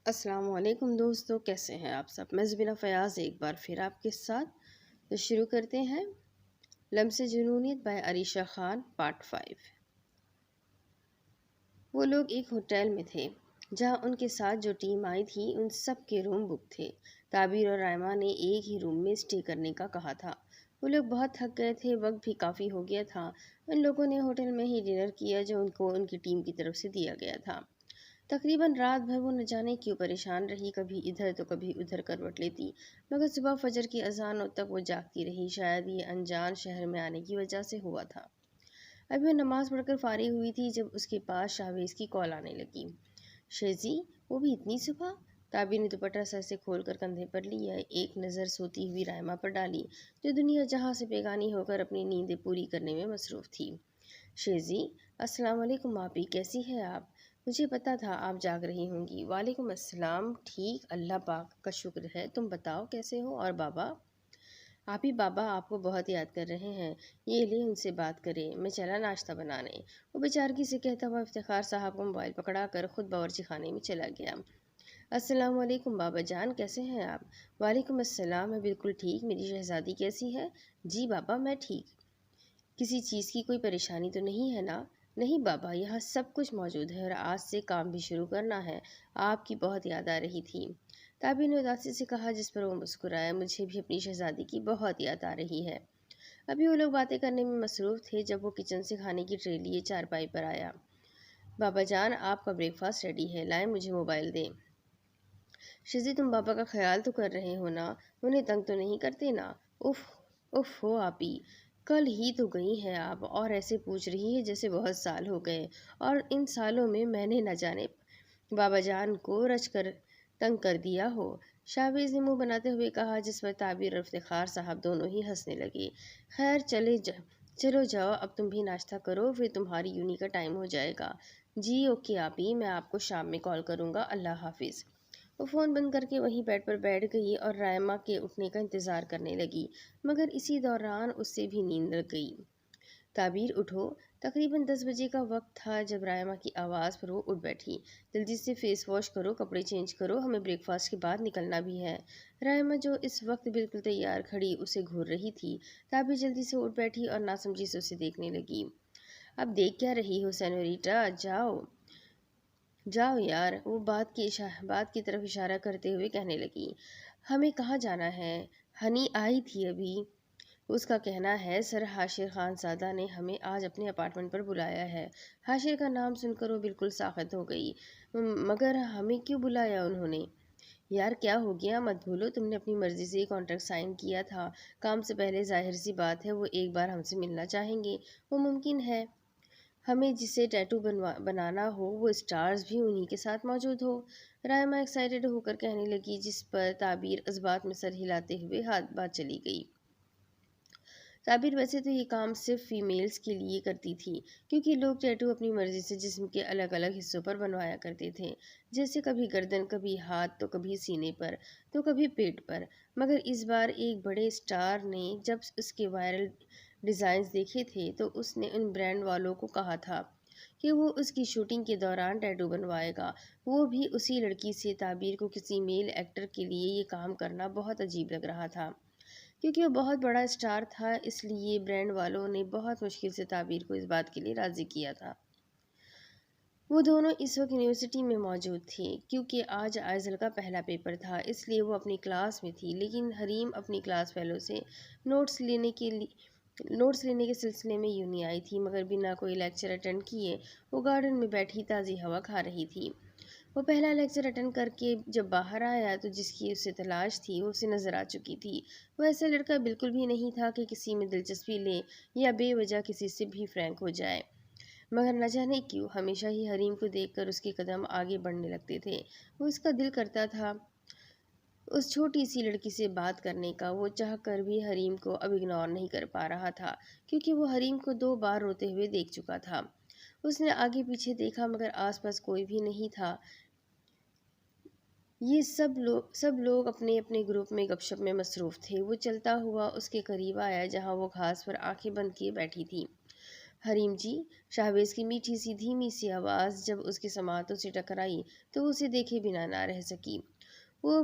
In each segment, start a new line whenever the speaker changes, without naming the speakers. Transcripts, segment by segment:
السلام علیکم دوستو، کیسے ہیں آپ سب؟ میں زبینہ فیاض ایک بار پھر آپ کے ساتھ تو شروع کرتے ہیں لمس جنونیت بائی عریشہ خان پارٹ 5۔ وہ لوگ ایک ہوٹل میں تھے جہاں ان کے ساتھ جو ٹیم آئی تھی ان سب کے روم بک تھے۔ تعبیر اور رائمہ نے ایک ہی روم میں اسٹے کرنے کا کہا تھا۔ وہ لوگ بہت تھک گئے تھے، وقت بھی کافی ہو گیا تھا۔ ان لوگوں نے ہوٹل میں ہی ڈنر کیا جو ان کو ان کی ٹیم کی طرف سے دیا گیا تھا۔ تقریباً رات بھر وہ نہ جانے کیوں پریشان رہی، کبھی ادھر تو کبھی ادھر کروٹ لیتی، مگر صبح فجر کی اذانوں تک وہ جاگتی رہی۔ شاید یہ انجان شہر میں آنے کی وجہ سے ہوا تھا۔ ابھی وہ نماز پڑھ کر فارغ ہوئی تھی جب اس کے پاس شاہویز کی کال آنے لگی۔ شیزی، وہ بھی اتنی صبح؟ تعبیر نے دوپٹہ سر سے کھول کر کندھے پر لیا، ایک نظر سوتی ہوئی رائمہ پر ڈالی جو دنیا جہاں سے بیگانی ہو کر اپنی نیندیں پوری کرنے میں مصروف تھی۔ شیزی، السلام علیکم آپی، کیسی ہے آپ؟ مجھے پتا تھا آپ جاگ رہی ہوں گی۔ وعلیکم السلام، ٹھیک اللہ پاک کا شکر ہے، تم بتاؤ کیسے ہو؟ اور بابا؟ آپی بابا آپ کو بہت یاد کر رہے ہیں، یہ لے ان سے بات کرے، میں چلا ناشتہ بنانے۔ وہ بیچارگی سے کہتا ہوا افتخار صاحب کو موبائل پکڑا کر خود باورچی خانے میں چلا گیا۔ السلام علیکم بابا جان، کیسے ہیں آپ؟ وعلیکم السلام، میں بالکل ٹھیک، میری شہزادی کیسی ہے؟ جی بابا میں ٹھیک۔ کسی چیز کی کوئی پریشانی تو نہیں ہے نا؟ نہیں بابا، یہاں سب کچھ موجود ہے اور آج سے کام بھی شروع کرنا ہے، آپ کی بہت یاد آ رہی تھی۔ تعبیر نے اداسی سے کہا جس پر وہ مسکرایا، مجھے بھی اپنی شہزادی کی بہت یاد آ رہی ہے۔ ابھی وہ لوگ باتیں کرنے میں مصروف تھے جب وہ کچن سے کھانے کی ٹرے لیے چارپائی پر آیا۔ بابا جان آپ کا بریک فاسٹ ریڈی ہے، لائیں مجھے موبائل دیں۔ شیزی تم بابا کا خیال تو کر رہے ہو نا، انہیں تنگ تو نہیں کرتے نا؟ اف ہو آپی، کل ہی تو گئی ہیں آپ اور ایسے پوچھ رہی ہے جیسے بہت سال ہو گئے، اور ان سالوں میں میں نے نہ جانے بابا جان کو رچ کر تنگ کر دیا ہو۔ شاہویز نے منہ بناتے ہوئے کہا جس پر تعبیر اور افتخار صاحب دونوں ہی ہنسنے لگے۔ خیر چلو جاؤ اب تم بھی ناشتہ کرو، پھر تمہاری یونی کا ٹائم ہو جائے گا۔ جی اوکے آپی، میں آپ کو شام میں کال کروں گا، اللہ حافظ۔ وہ فون بند کر کے وہیں بیڈ پر بیٹھ گئی اور رائمہ کے اٹھنے کا انتظار کرنے لگی، مگر اسی دوران اس سے بھی نیند لگ گئی۔ تعبیر اٹھو۔ تقریباً 10 بجے کا وقت تھا جب رائمہ کی آواز پر وہ اٹھ بیٹھی۔ جلدی سے فیس واش کرو، کپڑے چینج کرو، ہمیں بریک فاسٹ کے بعد نکلنا بھی ہے۔ رائمہ جو اس وقت بالکل تیار کھڑی اسے گھور رہی تھی۔ تعبیر جلدی سے اٹھ بیٹھی اور ناسمجھی سے اسے دیکھنے لگی۔ اب دیکھ کیا رہی ہو سینوریٹا، جاؤ یار، وہ بات کی طرف اشارہ کرتے ہوئے کہنے لگی۔ ہمیں کہاں جانا ہے؟ ہنی آئی تھی ابھی، اس کا کہنا ہے سر حاشر خان زادہ نے ہمیں آج اپنے اپارٹمنٹ پر بلایا ہے۔ حاشر کا نام سن کر وہ بالکل ساخت ہو گئی۔ مگر ہمیں کیوں بلایا انہوں نے؟ یار کیا ہو گیا، مت بھولو تم نے اپنی مرضی سے کانٹریکٹ سائن کیا تھا، کام سے پہلے ظاہر سی بات ہے وہ ایک بار ہم سے ملنا چاہیں گے۔ وہ ممکن ہے ہمیں جسے ٹیٹو بنانا ہو وہ اسٹارز بھی انہی کے ساتھ موجود ہو۔ رائمہ ایکسائٹیڈ ہو کر کہنے لگی جس پر تعبیر اس بات میں سر ہلاتے ہوئے بات چلی گئی۔ تعبیر ویسے تو یہ کام صرف فیمیلز کے لیے کرتی تھی، کیونکہ لوگ ٹیٹو اپنی مرضی سے جسم کے الگ الگ حصوں پر بنوایا کرتے تھے، جیسے کبھی گردن، کبھی ہاتھ، تو کبھی سینے پر، تو کبھی پیٹ پر۔ مگر اس بار ایک بڑے اسٹار نے جب اس کے وائرل ڈیزائنز دیکھے تھے تو اس نے ان برانڈ والوں کو کہا تھا کہ وہ اس کی شوٹنگ کے دوران ٹیٹو بنوائے گا، وہ بھی اسی لڑکی سے۔ تعبیر کو کسی میل ایکٹر کے لیے یہ کام کرنا بہت عجیب لگ رہا تھا، کیونکہ وہ بہت بڑا اسٹار تھا، اس لیے برانڈ والوں نے بہت مشکل سے تعبیر کو اس بات کے لیے راضی کیا تھا۔ وہ دونوں اس وقت یونیورسٹی میں موجود تھے، کیونکہ آج آئزل کا پہلا پیپر تھا، اس لیے وہ اپنی کلاس میں تھی، لیکن حریم اپنی کلاس فیلو سے نوٹس لینے کے سلسلے میں یونی آئی تھی، مگر بنا کوئی لیکچر اٹینڈ کیے وہ گارڈن میں بیٹھی تازی ہوا کھا رہی تھی۔ وہ پہلا لیکچر اٹینڈ کر کے جب باہر آیا تو جس کی اسے تلاش تھی وہ اسے نظر آ چکی تھی۔ وہ ایسا لڑکا بالکل بھی نہیں تھا کہ کسی میں دلچسپی لے یا بے وجہ کسی سے بھی فرینک ہو جائے، مگر نہ جانے کیوں ہمیشہ ہی حریم کو دیکھ کر اس کے قدم آگے بڑھنے لگتے تھے۔ وہ اس کا دل کرتا تھا اس چھوٹی سی لڑکی سے بات کرنے کا، وہ چاہ کر بھی حریم کو اب اگنور نہیں کر پا رہا تھا، کیونکہ وہ حریم کو 2 بار روتے ہوئے دیکھ چکا تھا۔ اس نے آگے پیچھے دیکھا مگر آس پاس کوئی بھی نہیں تھا، یہ سب لوگ اپنے اپنے گروپ میں گپ شپ میں مصروف تھے۔ وہ چلتا ہوا اس کے قریب آیا جہاں وہ گھاس پر آنکھیں بند کیے بیٹھی تھی۔ حریم جی، شہباز کی میٹھی سی دھیمی سی آواز جب اس کے سماعتوں سے ٹکرائی تو وہ اسے دیکھے بنا نہ رہ سکی۔ وہ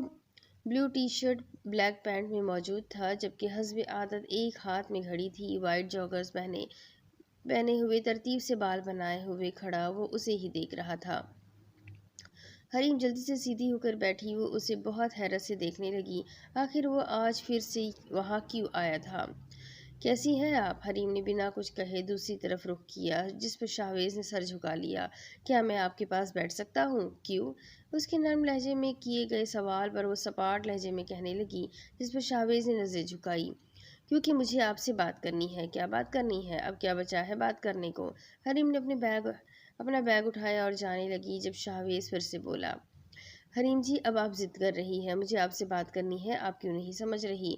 بلو ٹی شرٹ بلیک پینٹ میں موجود تھا، جبکہ حسب عادت ایک ہاتھ میں گھڑی تھی۔ وائٹ جاگرز پہنے ہوئے ترتیب سے بال بنائے ہوئے کھڑا وہ اسے ہی دیکھ رہا تھا۔ حریم جلدی سے سیدھی ہو کر بیٹھی، وہ اسے بہت حیرت سے دیکھنے لگی۔ آخر وہ آج پھر سے وہاں کیوں آیا تھا؟ کیسی ہیں آپ؟ حریم نے بنا کچھ کہے دوسری طرف رخ کیا، جس پر شہباز نے سر جھکا لیا۔ کیا میں آپ کے پاس بیٹھ سکتا ہوں؟ کیوں؟ اس کے نرم لہجے میں کیے گئے سوال پر وہ سپاٹ لہجے میں کہنے لگی، جس پر شہباز نے نظر جھکائی۔ کیونکہ مجھے آپ سے بات کرنی ہے۔ کیا بات کرنی ہے؟ اب کیا بچا ہے بات کرنے کو؟ حریم نے اپنا بیگ اٹھایا اور جانے لگی جب شہباز پھر سے بولا، حریم جی اب آپ ضد کر رہی ہیں، مجھے آپ سے بات کرنی ہے، آپ کیوں نہیں سمجھ رہی؟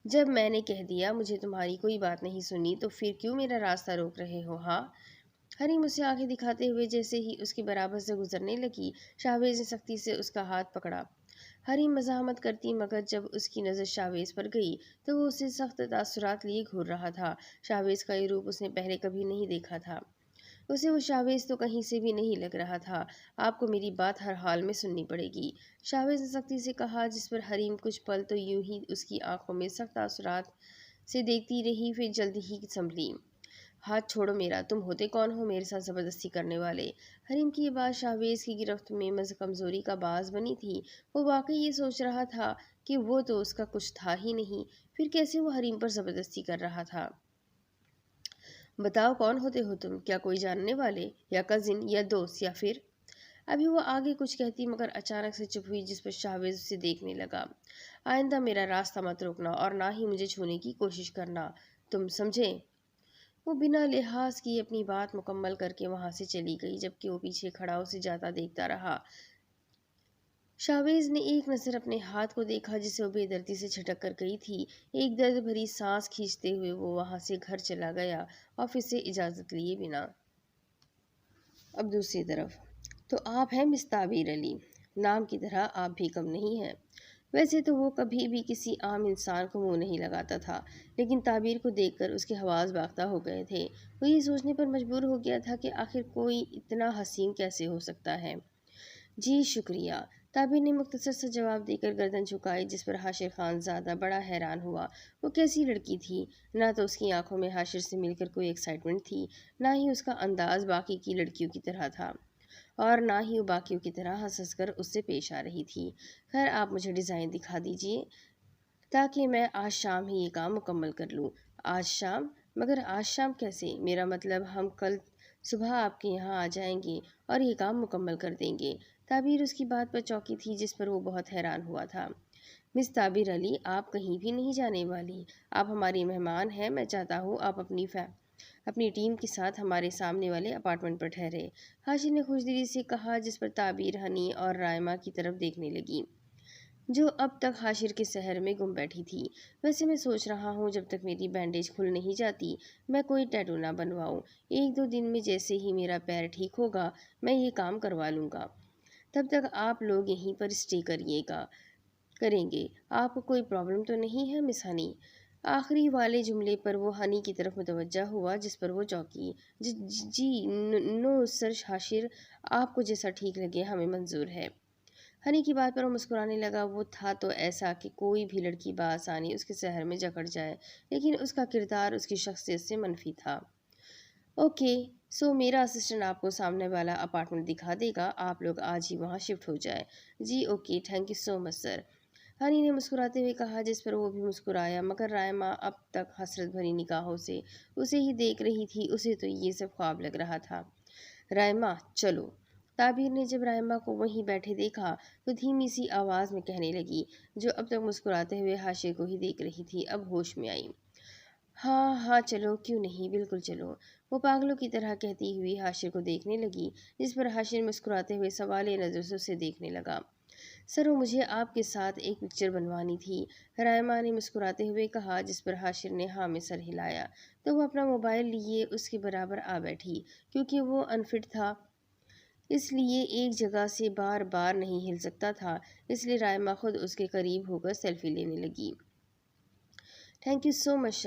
جب میں نے کہہ دیا مجھے تمہاری کوئی بات نہیں سنی تو پھر کیوں میرا راستہ روک رہے ہو؟ ہاں؟ حریم اسے آنکھیں دکھاتے ہوئے جیسے ہی اس کے برابر سے گزرنے لگی۔ شہباز نے سختی سے اس کا ہاتھ پکڑا۔ حریم مزاحمت کرتی، مگر جب اس کی نظر شہباز پر گئی تو وہ اسے سخت تاثرات لیے گھور رہا تھا۔ شہباز کا یہ روپ اس نے پہلے کبھی نہیں دیکھا تھا۔ اسے وہ شہباز تو کہیں سے بھی نہیں لگ رہا تھا۔ آپ کو میری بات ہر حال میں سننی پڑے گی، شہباز نے سختی سے کہا، جس پر حریم کچھ پل تو یوں ہی اس کی آنکھوں میں سخت تاثرات سے دیکھتی رہی، پھر جلدی ہی سنبھلی۔ ہاتھ چھوڑو میرا، تم ہوتے کون ہو میرے ساتھ زبردستی کرنے والے؟ حریم کی یہ بات شہباز کی گرفت میں کمزوری کا باعث بنی تھی۔ وہ واقعی یہ سوچ رہا تھا کہ وہ تو اس کا کچھ تھا ہی نہیں، پھر کیسے وہ حریم پر زبردستی کر رہا تھا؟ بتاؤ کون ہوتے ہو تم؟ کیا کوئی جاننے والے یا کزن یا دوست یا پھر؟ ابھی وہ آگے کچھ کہتی مگر اچانک سے چپ ہوئی، جس پر شہباز اسے دیکھنے لگا۔ آئندہ میرا راستہ مت روکنا اور نہ ہی مجھے چھونے کی کوشش کرنا، تم سمجھے؟ وہ بنا لحاظ کیے اپنی بات مکمل کر کے وہاں سے چلی گئی، جبکہ وہ پیچھے کھڑا اسے جاتا دیکھتا رہا۔ شہباز نے ایک نظر اپنے ہاتھ کو دیکھا جسے وہ بے دردی سے جھٹک کر گئی تھی۔ ایک درد بھری سانس کھینچتے ہوئے وہ وہاں سے گھر چلا گیا، آفس سے اجازت لیے بنا۔ اب دوسری طرف تو آپ ہیں مس تعبیر علی، نام کی طرح آپ بھی کم نہیں ہیں۔ ویسے تو وہ کبھی بھی کسی عام انسان کو منہ نہیں لگاتا تھا، لیکن تعبیر کو دیکھ کر اس کے حواس باختہ ہو گئے تھے۔ وہ یہ سوچنے پر مجبور ہو گیا تھا کہ آخر کوئی اتنا حسین کیسے ہو سکتا ہے۔ جی شکریہ، تعبیر نے مختصر سا جواب دے کر گردن جھکائی، جس پر حاشر خان زادہ بڑا حیران ہوا۔ وہ کیسی لڑکی تھی؟ نہ تو اس کی آنکھوں میں حاشر سے مل کر کوئی ایکسائٹمنٹ تھی، نہ ہی اس کا انداز باقی کی لڑکیوں کی طرح تھا، اور نہ ہی وہ باقیوں کی طرح ہنس ہنس کر اس سے پیش آ رہی تھی۔ خیر آپ مجھے ڈیزائن دکھا دیجیے تاکہ میں آج شام ہی یہ کام مکمل کر لوں۔ آج شام؟ مگر آج شام کیسے؟ میرا مطلب ہم کل صبح آپ کے یہاں آ جائیں گے اور یہ کام مکمل کر دیں گے۔ تعبیر اس کی بات پر چونکی تھی، جس پر وہ بہت حیران ہوا تھا۔ مس تعبیر علی، آپ کہیں بھی نہیں جانے والی، آپ ہماری مہمان ہیں۔ میں چاہتا ہوں آپ اپنی ٹیم کے ساتھ ہمارے سامنے والے اپارٹمنٹ پر ٹھہرے، حاشر نے خوش دلی سے کہا، جس پر تعبیر ہنی اور رائمہ کی طرف دیکھنے لگی، جو اب تک حاشر کے سحر میں گم بیٹھی تھی۔ ویسے میں سوچ رہا ہوں جب تک میری بینڈیج کھل نہیں جاتی میں کوئی ٹیٹو نہ بنواؤں، 1-2 دن میں جیسے ہی میرا پیر ٹھیک ہوگا میں یہ کام کروا لوں گا، تب تک آپ لوگ یہیں پر اسٹے کریں گے۔ آپ کو کوئی پرابلم تو نہیں ہے مس ہنی؟ آخری والے جملے پر وہ ہنی کی طرف متوجہ ہوا، جس پر وہ چونکی۔ جی نو سر حاشر، آپ کو جیسا ٹھیک لگے ہمیں منظور ہے۔ ہنی کی بات پر وہ مسکرانے لگا۔ وہ تھا تو ایسا کہ کوئی بھی لڑکی بآسانی اس کے سحر میں جکڑ جائے، لیکن اس کا کردار اس کی شخصیت سے منفی تھا۔ اوکے سو میرا اسسٹنٹ آپ کو سامنے والا اپارٹمنٹ دکھا دے گا، آپ لوگ آج ہی وہاں شفٹ ہو جائے۔ جی okay, thank you so much sir, Honey نے مسکراتے ہوئے کہا، جس پر وہ بھی مسکرایا، مگر رائمہ اب تک حسرت بھری نگاہوں سے اسے ہی دیکھ رہی تھی، اسے تو یہ سب خواب لگ رہا تھا۔ رائمہ چلو، تعبیر نے جب رائمہ کو وہیں بیٹھے دیکھا تو دھیمی سی آواز میں کہنے لگی، جو اب تک مسکراتے ہوئے حاشر کو ہی دیکھ رہی تھی، اب ہوش میں آئی۔ ہاں چلو، کیوں نہیں، بالکل چلو، وہ پاگلوں کی طرح کہتی ہوئی حاشر کو دیکھنے لگی، جس پر حاشر مسکراتے ہوئے سوالیہ نظر سے اسے دیکھنے لگا۔ سر وہ مجھے آپ کے ساتھ ایک پکچر بنوانی تھی، رائمہ نے مسکراتے ہوئے کہا، جس پر حاشر نے ہاں میں سر ہلایا، تو وہ اپنا موبائل لیے اس کے برابر آ بیٹھی۔ کیونکہ وہ انفٹ تھا اس لیے ایک جگہ سے بار بار نہیں ہل سکتا تھا، اس لیے رائمہ خود اس کے قریب ہو کر سیلفی لینے لگی۔ تھینک یو سو مچ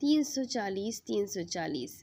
340 340।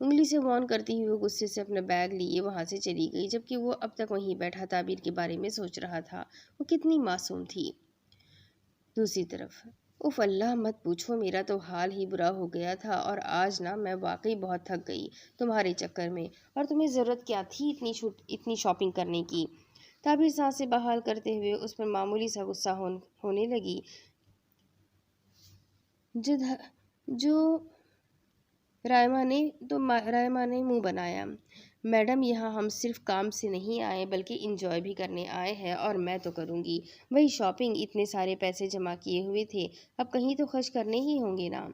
انگلی سے وارن کرتی ہوئی وہ غصے سے اپنا بیگ لیے وہاں سے چلی گئی، جبکہ وہ اب تک وہیں بیٹھا تعبیر کے بارے میں سوچ رہا تھا۔ وہ کتنی معصوم تھی۔ دوسری طرف اف اللہ مت پوچھو، میرا تو حال ہی برا ہو گیا تھا، اور آج نا میں واقعی بہت تھک گئی تمہارے چکر میں، اور تمہیں ضرورت کیا تھی اتنی شاپنگ کرنے کی؟ تعبیر سانسیں بحال کرتے ہوئے اس پر معمولی سا غصہ ہونے لگی جو رائما نے منہ بنایا۔ میڈم یہاں ہم صرف کام سے نہیں آئے بلکہ انجوائے بھی کرنے آئے ہیں، اور میں تو کروں گی وہی شاپنگ، اتنے سارے پیسے جمع کیے ہوئے تھے، اب کہیں تو خرچ کرنے ہی ہوں گے نا۔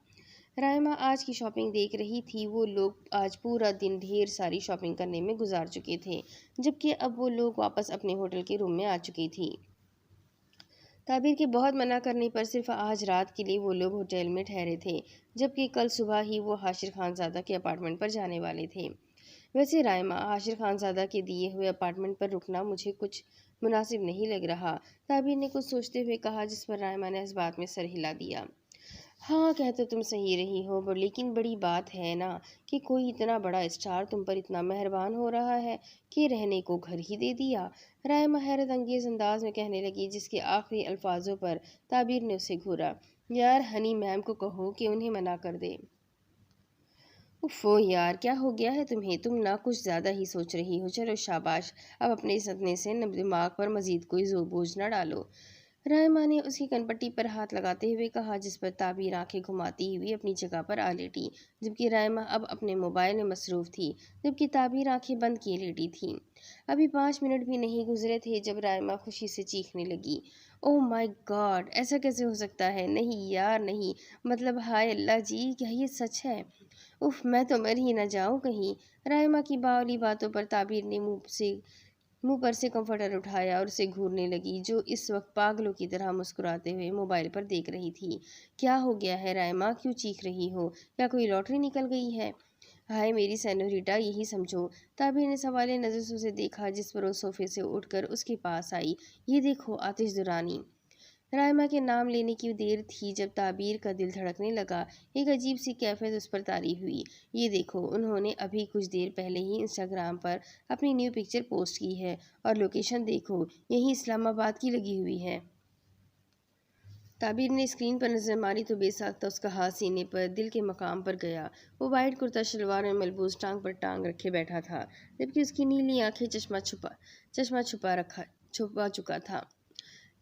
رائما آج کی شاپنگ دیکھ رہی تھی۔ وہ لوگ آج پورا دن ڈھیر ساری شاپنگ کرنے میں گزار چکے تھے، جبکہ اب وہ لوگ واپس اپنے ہوٹل کے روم میں آ چکی تھی۔ تعبیر کے بہت منع کرنے پر صرف آج رات کے لیے وہ لوگ ہوٹل میں ٹھہرے تھے، جبکہ کل صبح ہی وہ حاشر خان زادہ کے اپارٹمنٹ پر جانے والے تھے۔ ویسے رائما، حاشر خان زادہ کے دیے ہوئے اپارٹمنٹ پر رکنا مجھے کچھ مناسب نہیں لگ رہا، تعبیر نے کچھ سوچتے ہوئے کہا، جس پر رائما نے اس بات میں سر ہلا دیا۔ ہاں، کہہ تو تم صحیح رہی ہو، لیکن بڑی بات ہے نا کہ کوئی اتنا بڑا اسٹار تم پر اتنا مہربان ہو رہا ہے کہ رہنے کو گھر ہی دے دیا، رائما حیرت انگیز انداز میں کہنے لگی، جس کے آخری الفاظوں پر تعبیر نے اسے گھورا۔ یار ہنی میم کو کہو کہ انہیں منع کر دے۔ اوفو یار، کیا ہو گیا ہے تمہیں؟ تم نہ کچھ زیادہ ہی سوچ رہی ہو۔ چلو شاباش، اب اپنے سدنے سے دماغ پر مزید کوئی بوجھ نہ ڈالو، رائما نے اس کی کنپٹی پر ہاتھ لگاتے ہوئے کہا، جس پر تعبیر آنکھیں گھماتی ہوئی اپنی جگہ پر آ لیٹی، جبکہ رائما اب اپنے موبائل میں مصروف تھی، جبکہ تعبیر آنکھیں بند کیے لیٹی تھی۔ ابھی 5 منٹ بھی نہیں گزرے تھے جب رائما خوشی سے چیخنے لگی، اوہ مائی گاڈ، ایسا کیسے ہو سکتا ہے؟ نہیں یار نہیں، مطلب ہائے اللہ جی، کیا یہ سچ ہے؟ اف، میں تو مر ہی نہ جاؤں کہیں۔ رائما کی باولی باتوں پر تعبیر نے منہ پر سے کمفرٹر اٹھایا اور اسے گھورنے لگی، جو اس وقت پاگلوں کی طرح مسکراتے ہوئے موبائل پر دیکھ رہی تھی۔ کیا ہو گیا ہے رائما، کیوں چیخ رہی ہو؟ کیا کوئی لاٹری نکل گئی ہے؟ ہائے میری سینوریٹا، یہی سمجھو۔ تعبیر نے سوالیہ نظر سے اسے دیکھا، جس پر وہ صوفے سے اٹھ کر اس کے پاس آئی۔ یہ دیکھو آتش زرانی۔ رائما کے نام لینے کی دیر تھی جب تعبیر کا دل دھڑکنے لگا، ایک عجیب سی کیفیت اس پر طاری ہوئی۔ یہ دیکھو، انہوں نے ابھی کچھ دیر پہلے ہی انسٹاگرام پر اپنی نیو پکچر پوسٹ کی ہے، اور لوکیشن دیکھو، یہی اسلام آباد کی لگی ہوئی ہے۔ تعبیر نے اسکرین پر نظر ماری تو بے ساختہ اس کا ہاتھ سینے پر دل کے مقام پر گیا۔ وہ وائٹ کرتا شلوار میں ملبوس ٹانگ پر ٹانگ رکھے بیٹھا تھا، جبکہ اس کی نیلی آنکھیں چشمہ چھپا چکا تھا۔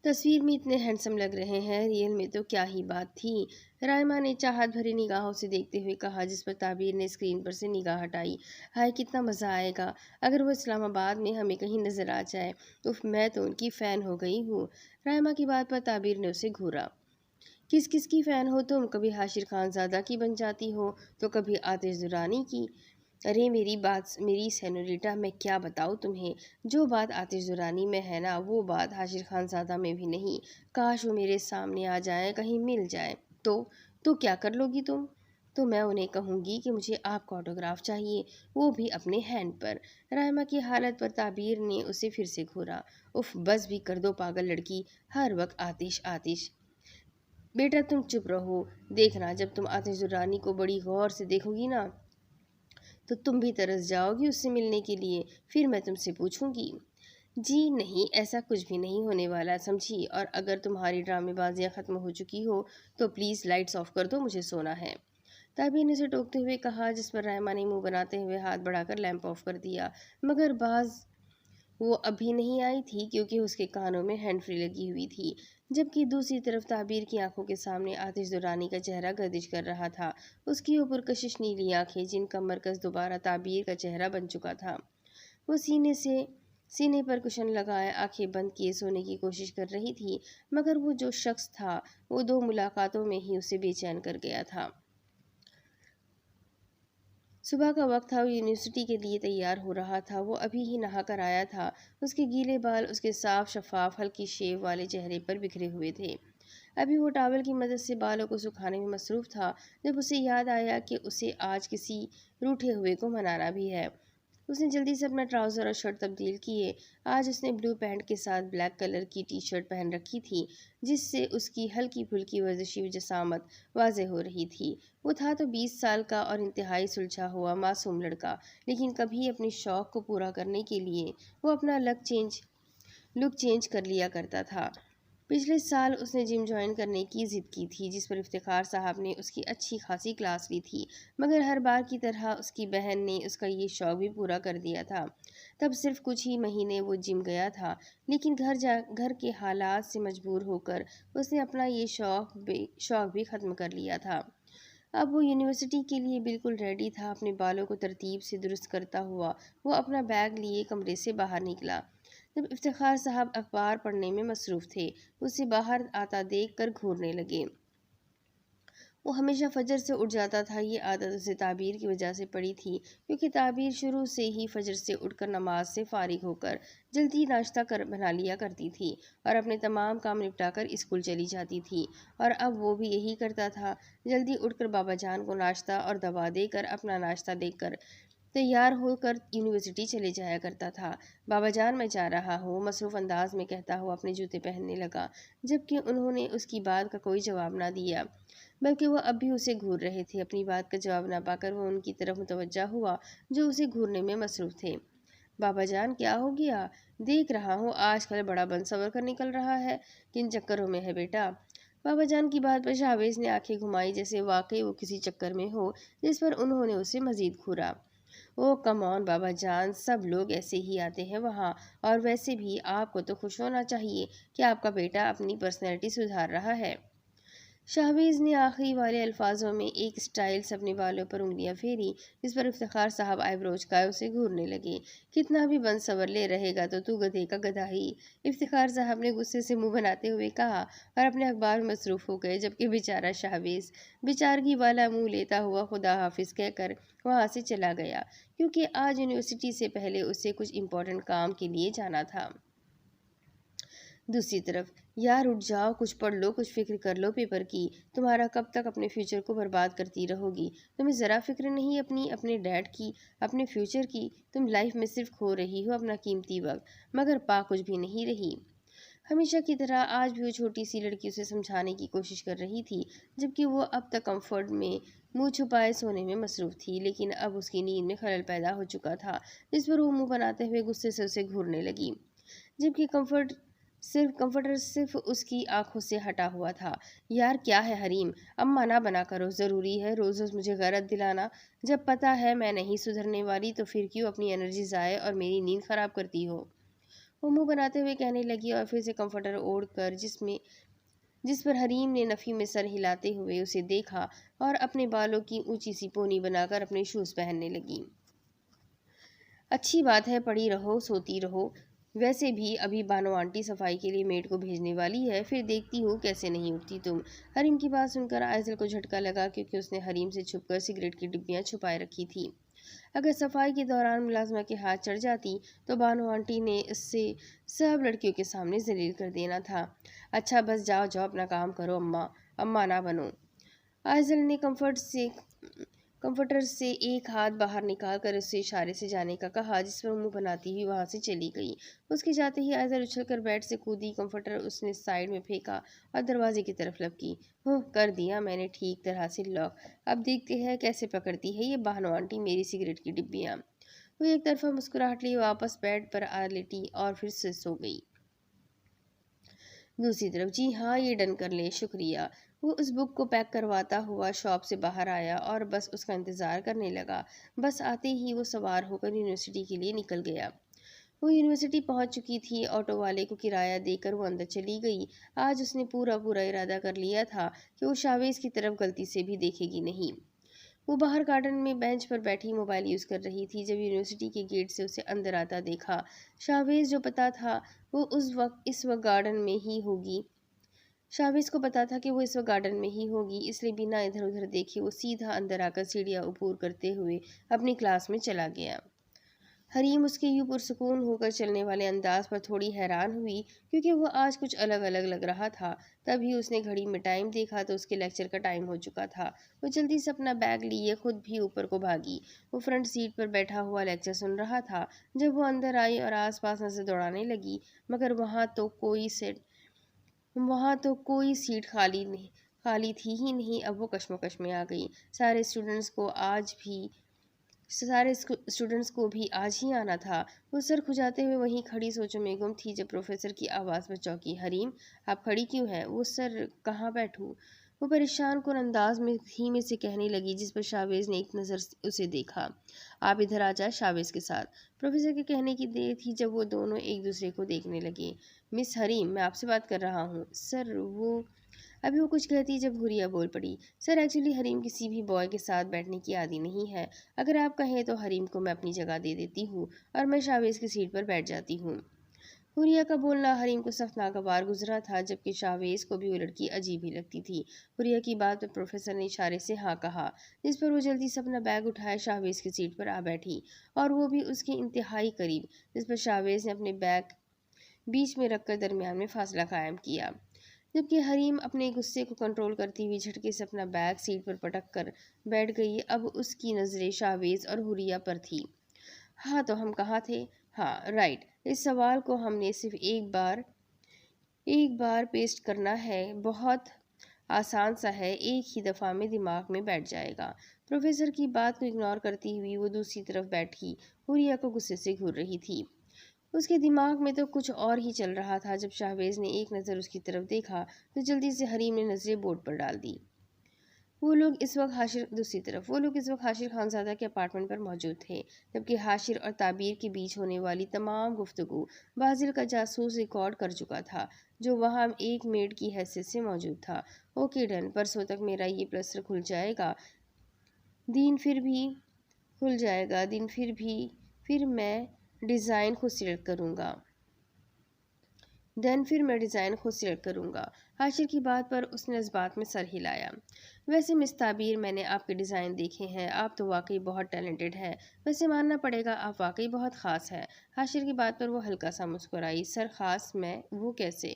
تصویر میں اتنے ہینڈسم لگ رہے ہیں، ریئل میں تو کیا ہی بات تھی، رائما نے چاہت بھری نگاہوں سے دیکھتے ہوئے کہا، جس پر تعبیر نے اسکرین پر سے نگاہ ہٹائی۔ ہائے کتنا مزہ آئے گا اگر وہ اسلام آباد میں ہمیں کہیں نظر آ جائے، اف میں تو ان کی فین ہو گئی ہوں۔ رائما کی بات پر تعبیر نے اسے گھورا۔ کس کی فین ہو تم؟ کبھی حاشر خان زادہ کی بن جاتی ہو تو کبھی آتش زرانی کی۔ ارے میری سینوریٹا، میں کیا بتاؤں تمہیں، جو بات آتش زرانی میں ہے نا، وہ بات حاشر خان زادہ میں بھی نہیں۔ کاش وہ میرے سامنے آ جائیں، کہیں مل جائیں تو کیا کر لو گی تم؟ تو میں انہیں کہوں گی کہ مجھے آپ کا آٹوگراف چاہیے، وہ بھی اپنے ہینڈ پر۔ رائما کی حالت پر تعبیر نے اسے پھر سے گھورا۔ اف بس بھی کر دو پاگل لڑکی، ہر وقت آتش آتش۔ بیٹا تم چپ رہو، دیکھنا جب تم آتش زرانی کو بڑی غور سے دیکھو گی نا تو تم بھی ترس جاؤ گی اس سے ملنے کے لیے، پھر میں تم سے پوچھوں گی۔ جی نہیں، ایسا کچھ بھی نہیں ہونے والا، سمجھی، اور اگر تمہاری ڈرامے بازیاں ختم ہو چکی ہو تو پلیز لائٹس آف کر دو، مجھے سونا ہے، تعبیر نے اسے ٹوکتے ہوئے کہا، جس پر رائما نے منہ بناتے ہوئے ہاتھ بڑھا کر لیمپ آف کر دیا، مگر وہ ابھی نہیں آئی تھی کیونکہ اس کے کانوں میں ہینڈ فری لگی ہوئی تھی، جبکہ دوسری طرف تعبیر کی آنکھوں کے سامنے آتش زرانی کا چہرہ گردش کر رہا تھا، اس کی اوپر کشش نیلی آنکھیں، جن کا مرکز دوبارہ تعبیر کا چہرہ بن چکا تھا۔ وہ سینے پر کشن لگائے آنکھیں بند کیے سونے کی کوشش کر رہی تھی، مگر وہ جو شخص تھا وہ 2 ملاقاتوں میں ہی اسے بے چین کر گیا تھا۔ صبح کا وقت تھا، وہ یونیورسٹی کے لیے تیار ہو رہا تھا، وہ ابھی ہی نہا کر آیا تھا، اس کے گیلے بال اس کے صاف شفاف ہلکی شیو والے چہرے پر بکھرے ہوئے تھے۔ ابھی وہ ٹاول کی مدد سے بالوں کو سکھانے میں مصروف تھا جب اسے یاد آیا کہ اسے آج کسی روٹھے ہوئے کو منانا بھی ہے۔ اس نے جلدی سے اپنا ٹراؤزر اور شرٹ تبدیل کیے۔ آج اس نے بلو پینٹ کے ساتھ بلیک کلر کی ٹی شرٹ پہن رکھی تھی، جس سے اس کی ہلکی پھلکی ورزشی جسامت واضح ہو رہی تھی۔ وہ تھا تو 20 سال کا اور انتہائی سلجھا ہوا معصوم لڑکا، لیکن کبھی اپنے شوق کو پورا کرنے کے لیے وہ اپنا لک چینج کر لیا کرتا تھا۔ پچھلے سال اس نے جم جوائن کرنے کی ضد کی تھی، جس پر افتخار صاحب نے اس کی اچھی خاصی کلاس لی تھی، مگر ہر بار کی طرح اس کی بہن نے اس کا یہ شوق بھی پورا کر دیا تھا۔ تب صرف کچھ ہی مہینے وہ جم گیا تھا، لیکن گھر کے حالات سے مجبور ہو کر اس نے اپنا یہ شوق بھی ختم کر لیا تھا۔ اب وہ یونیورسٹی کے لیے بالکل ریڈی تھا۔ اپنے بالوں کو ترتیب سے درست کرتا ہوا وہ اپنا بیگ لیے کمرے سے باہر نکلا۔ جب افتخار صاحب اخبار پڑھنے میں مصروف تھے، اسے باہر آتا دیکھ کر گھورنے لگے۔ وہ ہمیشہ فجر سے اٹھ جاتا تھا۔ یہ عادت اسے تعبیر کی وجہ سے پڑی تھی، کیونکہ تعبیر شروع سے ہی فجر سے اٹھ کر نماز سے فارغ ہو کر جلدی ناشتہ بنا لیا کرتی تھی اور اپنے تمام کام نپٹا کر اسکول چلی جاتی تھی، اور اب وہ بھی یہی کرتا تھا۔ جلدی اٹھ کر بابا جان کو ناشتہ اور دوا دے کر اپنا ناشتہ دے کر تیار ہو کر یونیورسٹی چلے جایا کرتا تھا۔ بابا جان میں جا رہا ہوں، مصروف انداز میں کہتا ہوا اپنے جوتے پہننے لگا، جبکہ انہوں نے اس کی بات کا کوئی جواب نہ دیا، بلکہ وہ اب بھی اسے گھور رہے تھے۔ اپنی بات کا جواب نہ پا کر وہ ان کی طرف متوجہ ہوا جو اسے گھورنے میں مصروف تھے۔ بابا جان کیا ہو گیا؟ دیکھ رہا ہوں آج کل بڑا بن سور کر نکل رہا ہے، کن چکروں میں ہے بیٹا؟ بابا جان کی بات پر شاہویز نے آنکھیں گھمائی، جیسے واقعی وہ کسی چکر میں ہو، جس پر انہوں نے اسے مزید گھورا۔ او کم آن بابا جان، سب لوگ ایسے ہی آتے ہیں وہاں، اور ویسے بھی آپ کو تو خوش ہونا چاہیے کہ آپ کا بیٹا اپنی پرسنالٹی سدھار رہا ہے۔ شاہویز نے آخری والے الفاظوں میں ایک سٹائل سے اپنے بالوں پر انگلیاں پھیری، جس پر افتخار صاحب آئی برو چکائے اسے گھورنے لگے۔ کتنا بھی بن سور لے رہے گا تو گدھے کا گدھا ہی، افتخار صاحب نے غصے سے منہ بناتے ہوئے کہا، اور اپنے اخبار میں مصروف ہو گئے، جبکہ بیچارہ شاہویز بیچارگی والا منہ لیتا ہوا خدا حافظ کہہ کر وہاں سے چلا گیا، کیونکہ آج یونیورسٹی سے پہلے اسے کچھ امپورٹنٹ کام کے لیے جانا تھا۔ دوسری طرف، یار اٹھ جاؤ، کچھ پڑھ لو، کچھ فکر کر لو پیپر کی، تمہارا کب تک اپنے فیوچر کو برباد کرتی رہو گی؟ تمہیں ذرا فکر نہیں اپنے ڈیڈ کی، اپنے فیوچر کی؟ تم لائف میں صرف کھو رہی ہو اپنا قیمتی وقت، مگر پا کچھ بھی نہیں رہی۔ ہمیشہ کی طرح آج بھی وہ چھوٹی سی لڑکی اسے سمجھانے کی کوشش کر رہی تھی، جبکہ وہ اب تک کمفرٹ میں منہ چھپائے سونے میں مصروف تھی، لیکن اب اس کی نیند میں خلل پیدا ہو چکا تھا، جس پر وہ منہ بناتے ہوئے غصے سے اسے گھورنے لگی، جبکہ کمفرٹر صرف اس کی آنکھوں سے ہٹا ہوا تھا۔ یار کیا ہے حریم، اماں نہ بنا کرو، ضروری ہے روز روز مجھے غیرت دلانا؟ جب پتہ ہے میں نہیں سدھرنے والی تو پھر کیوں اپنی انرجی ضائع اور میری نیند خراب کرتی ہو؟ وہ منہ بناتے ہوئے کہنے لگی اور پھر سے کمفرٹر اوڑھ کر جس پر حریم نے نفی میں سر ہلاتے ہوئے اسے دیکھا، اور اپنے بالوں کی اونچی سی پونی بنا کر اپنے شوز پہننے لگی۔ اچھی بات ہے، پڑی رہو، سوتی رہو، ویسے بھی ابھی بانو آنٹی صفائی کے لیے میڈ کو بھیجنے والی ہے، پھر دیکھتی ہوں کیسے نہیں اٹھتی تم۔ حریم کی بات سن کر آئزل کو جھٹکا لگا، کیونکہ اس نے حریم سے چھپ کر سگریٹ کی ڈبیاں چھپائے رکھی تھی۔ اگر صفائی کے دوران ملازمہ کے ہاتھ چڑھ جاتی تو بانو آنٹی نے اس سے سب لڑکیوں کے سامنے ذلیل کر دینا تھا۔ اچھا بس جاؤ اپنا کام کرو، اماں نہ بنو۔ آئزل نے کمفرٹر سے ایک ہاتھ باہر نکال کر اسے اشارے سے جانے کا کہا، جس پر منہ بناتی ہوئی وہاں سے چلی گئی۔ اس کے جاتے ہی آئزل اچھل کر بیڈ سے کودی، کمفرٹر اس نے سائیڈ میں پھینکا اور دروازے کی طرف لپکی۔ کر دیا میں نے ٹھیک طرح سے لاک، اب دیکھتے ہیں کیسے پکڑتی ہے یہ بانو آنٹی میری سگریٹ کی ڈبیاں۔ وہ ایک طرفہ مسکراہٹ لیے واپس بیڈ پر آ لیٹی اور پھر سے سو گئی۔ دوسری طرف، جی ہاں یہ ڈن کر لیں، شکریہ۔ وہ اس بک کو پیک کرواتا ہوا شاپ سے باہر آیا اور بس اس کا انتظار کرنے لگا۔ بس آتے ہی وہ سوار ہو کر یونیورسٹی کے لیے نکل گیا۔ وہ یونیورسٹی پہنچ چکی تھی، آٹو والے کو کرایہ دے کر وہ اندر چلی گئی۔ آج اس نے پورا ارادہ کر لیا تھا کہ وہ شاہویز کی طرف غلطی سے بھی دیکھے گی نہیں۔ وہ باہر گارڈن میں بینچ پر بیٹھی موبائل یوز کر رہی تھی، جب یونیورسٹی کے گیٹ سے اسے اندر آتا دیکھا۔ شاہویز جو پتا تھا وہ اس وقت گارڈن میں ہی ہوگی۔ شاہویز کو پتا تھا کہ وہ اس وقت گارڈن میں ہی ہوگی، اس لیے بنا ادھر ادھر دیکھے وہ سیدھا اندر آ کر سیڑھیاں عبور کرتے ہوئے اپنی کلاس میں چلا گیا۔ حریم اس کے یوں پرسکون ہو کر چلنے والے انداز پر تھوڑی حیران ہوئی، کیونکہ وہ آج کچھ الگ الگ لگ رہا تھا۔ تبھی اس نے گھڑی میں ٹائم دیکھا تو اس کے لیکچر کا ٹائم ہو چکا تھا۔ وہ جلدی سے اپنا بیگ لیے خود بھی اوپر کو بھاگی۔ وہ فرنٹ سیٹ پر بیٹھا ہوا لیکچر سن رہا تھا جب وہ اندر آئی اور آس پاس نظر دوڑانے لگی، مگر وہاں تو کوئی سیٹ خالی تھی ہی نہیں۔ اب وہ کشمکش میں آ گئی۔ سارے اسٹوڈنٹس کو بھی آج ہی آنا تھا۔ وہ سر کھجاتے ہوئے وہیں کھڑی سوچوں میں گم تھی جب پروفیسر کی آواز پر چونکی۔ حریم، آپ کھڑی کیوں ہیں؟ وہ سر کہاں بیٹھوں؟ وہ پریشان کن انداز میں دھیمے سے کہنے لگی، جس پر شاویز نے ایک نظر اسے دیکھا۔ آپ ادھر آ جائیں شاویز کے ساتھ۔ پروفیسر کے کہنے کی دیر تھی جب وہ دونوں ایک دوسرے کو دیکھنے لگے۔ مس حریم، میں آپ سے بات کر رہا ہوں۔ سر ابھی وہ کچھ کہتی جب حوریہ بول پڑی۔ سر ایکچولی حریم کسی بھی بوائے کے ساتھ بیٹھنے کی عادی نہیں ہے۔ اگر آپ کہیں تو حریم کو میں اپنی جگہ دے دیتی ہوں اور میں شاویز کی سیٹ پر بیٹھ جاتی ہوں۔ حوریہ کا بولنا حریم کو سخت ناگوار گزرا تھا، جبکہ شاویز کو بھی وہ لڑکی عجیب ہی لگتی تھی۔ حوریہ کی بات پر پروفیسر نے اشارے سے ہاں کہا، جس پر وہ جلدی سے اپنا بیگ اٹھائے شاویز کی سیٹ پر آ بیٹھی، اور وہ بھی اس کے انتہائی قریب، جس پر شاویز نے اپنے بیگ بیچ میں رکھ کر درمیان میں فاصلہ قائم کیا، جبکہ حریم اپنے غصے کو کنٹرول کرتی ہوئی جھٹکے سے اپنا بیگ سیٹ پر پٹک کر بیٹھ گئی۔ اب اس کی نظریں شاویز اور حوریہ پر تھی۔ ہاں، تو ہم کہاں تھے؟ ہاں، رائٹ۔ اس سوال کو ہم نے صرف ایک بار پیسٹ کرنا ہے، بہت آسان سا ہے، ایک ہی دفعہ میں دماغ میں بیٹھ جائے گا۔ پروفیسر کی بات کو اگنور کرتی ہوئی وہ دوسری طرف بیٹھی حوریہ کو غصے سے گھور رہی تھی۔ اس کے دماغ میں تو کچھ اور ہی چل رہا تھا۔ جب شاویز نے ایک نظر اس کی طرف دیکھا تو جلدی سے حریم نے نظریں بورڈ پر ڈال دی۔ وہ لوگ اس وقت حاشر خانزادہ کے اپارٹمنٹ پر موجود تھے، جبکہ حاشر اور تعبیر کے بیچ ہونے والی تمام گفتگو بازل کا جاسوس ریکارڈ کر چکا تھا، جو وہاں ایک میڈ کی حیثیت سے موجود تھا۔ اوکے ڈن، پرسوں تک میرا یہ پلسٹر کھل جائے گا، دن پھر میں ڈیزائن خود سلیکٹ کروں گا۔ حاشر کی بات پر اس نے جذبات میں سر ہلایا۔ ویسے مس تعبیر، میں نے آپ کے ڈیزائن دیکھے ہیں، آپ تو واقعی بہت ٹیلنٹڈ ہے، ویسے ماننا پڑے گا آپ واقعی بہت خاص ہے۔ حاشر کی بات پر وہ ہلکا سا مسکرائی۔ سر خاص میں؟ وہ کیسے؟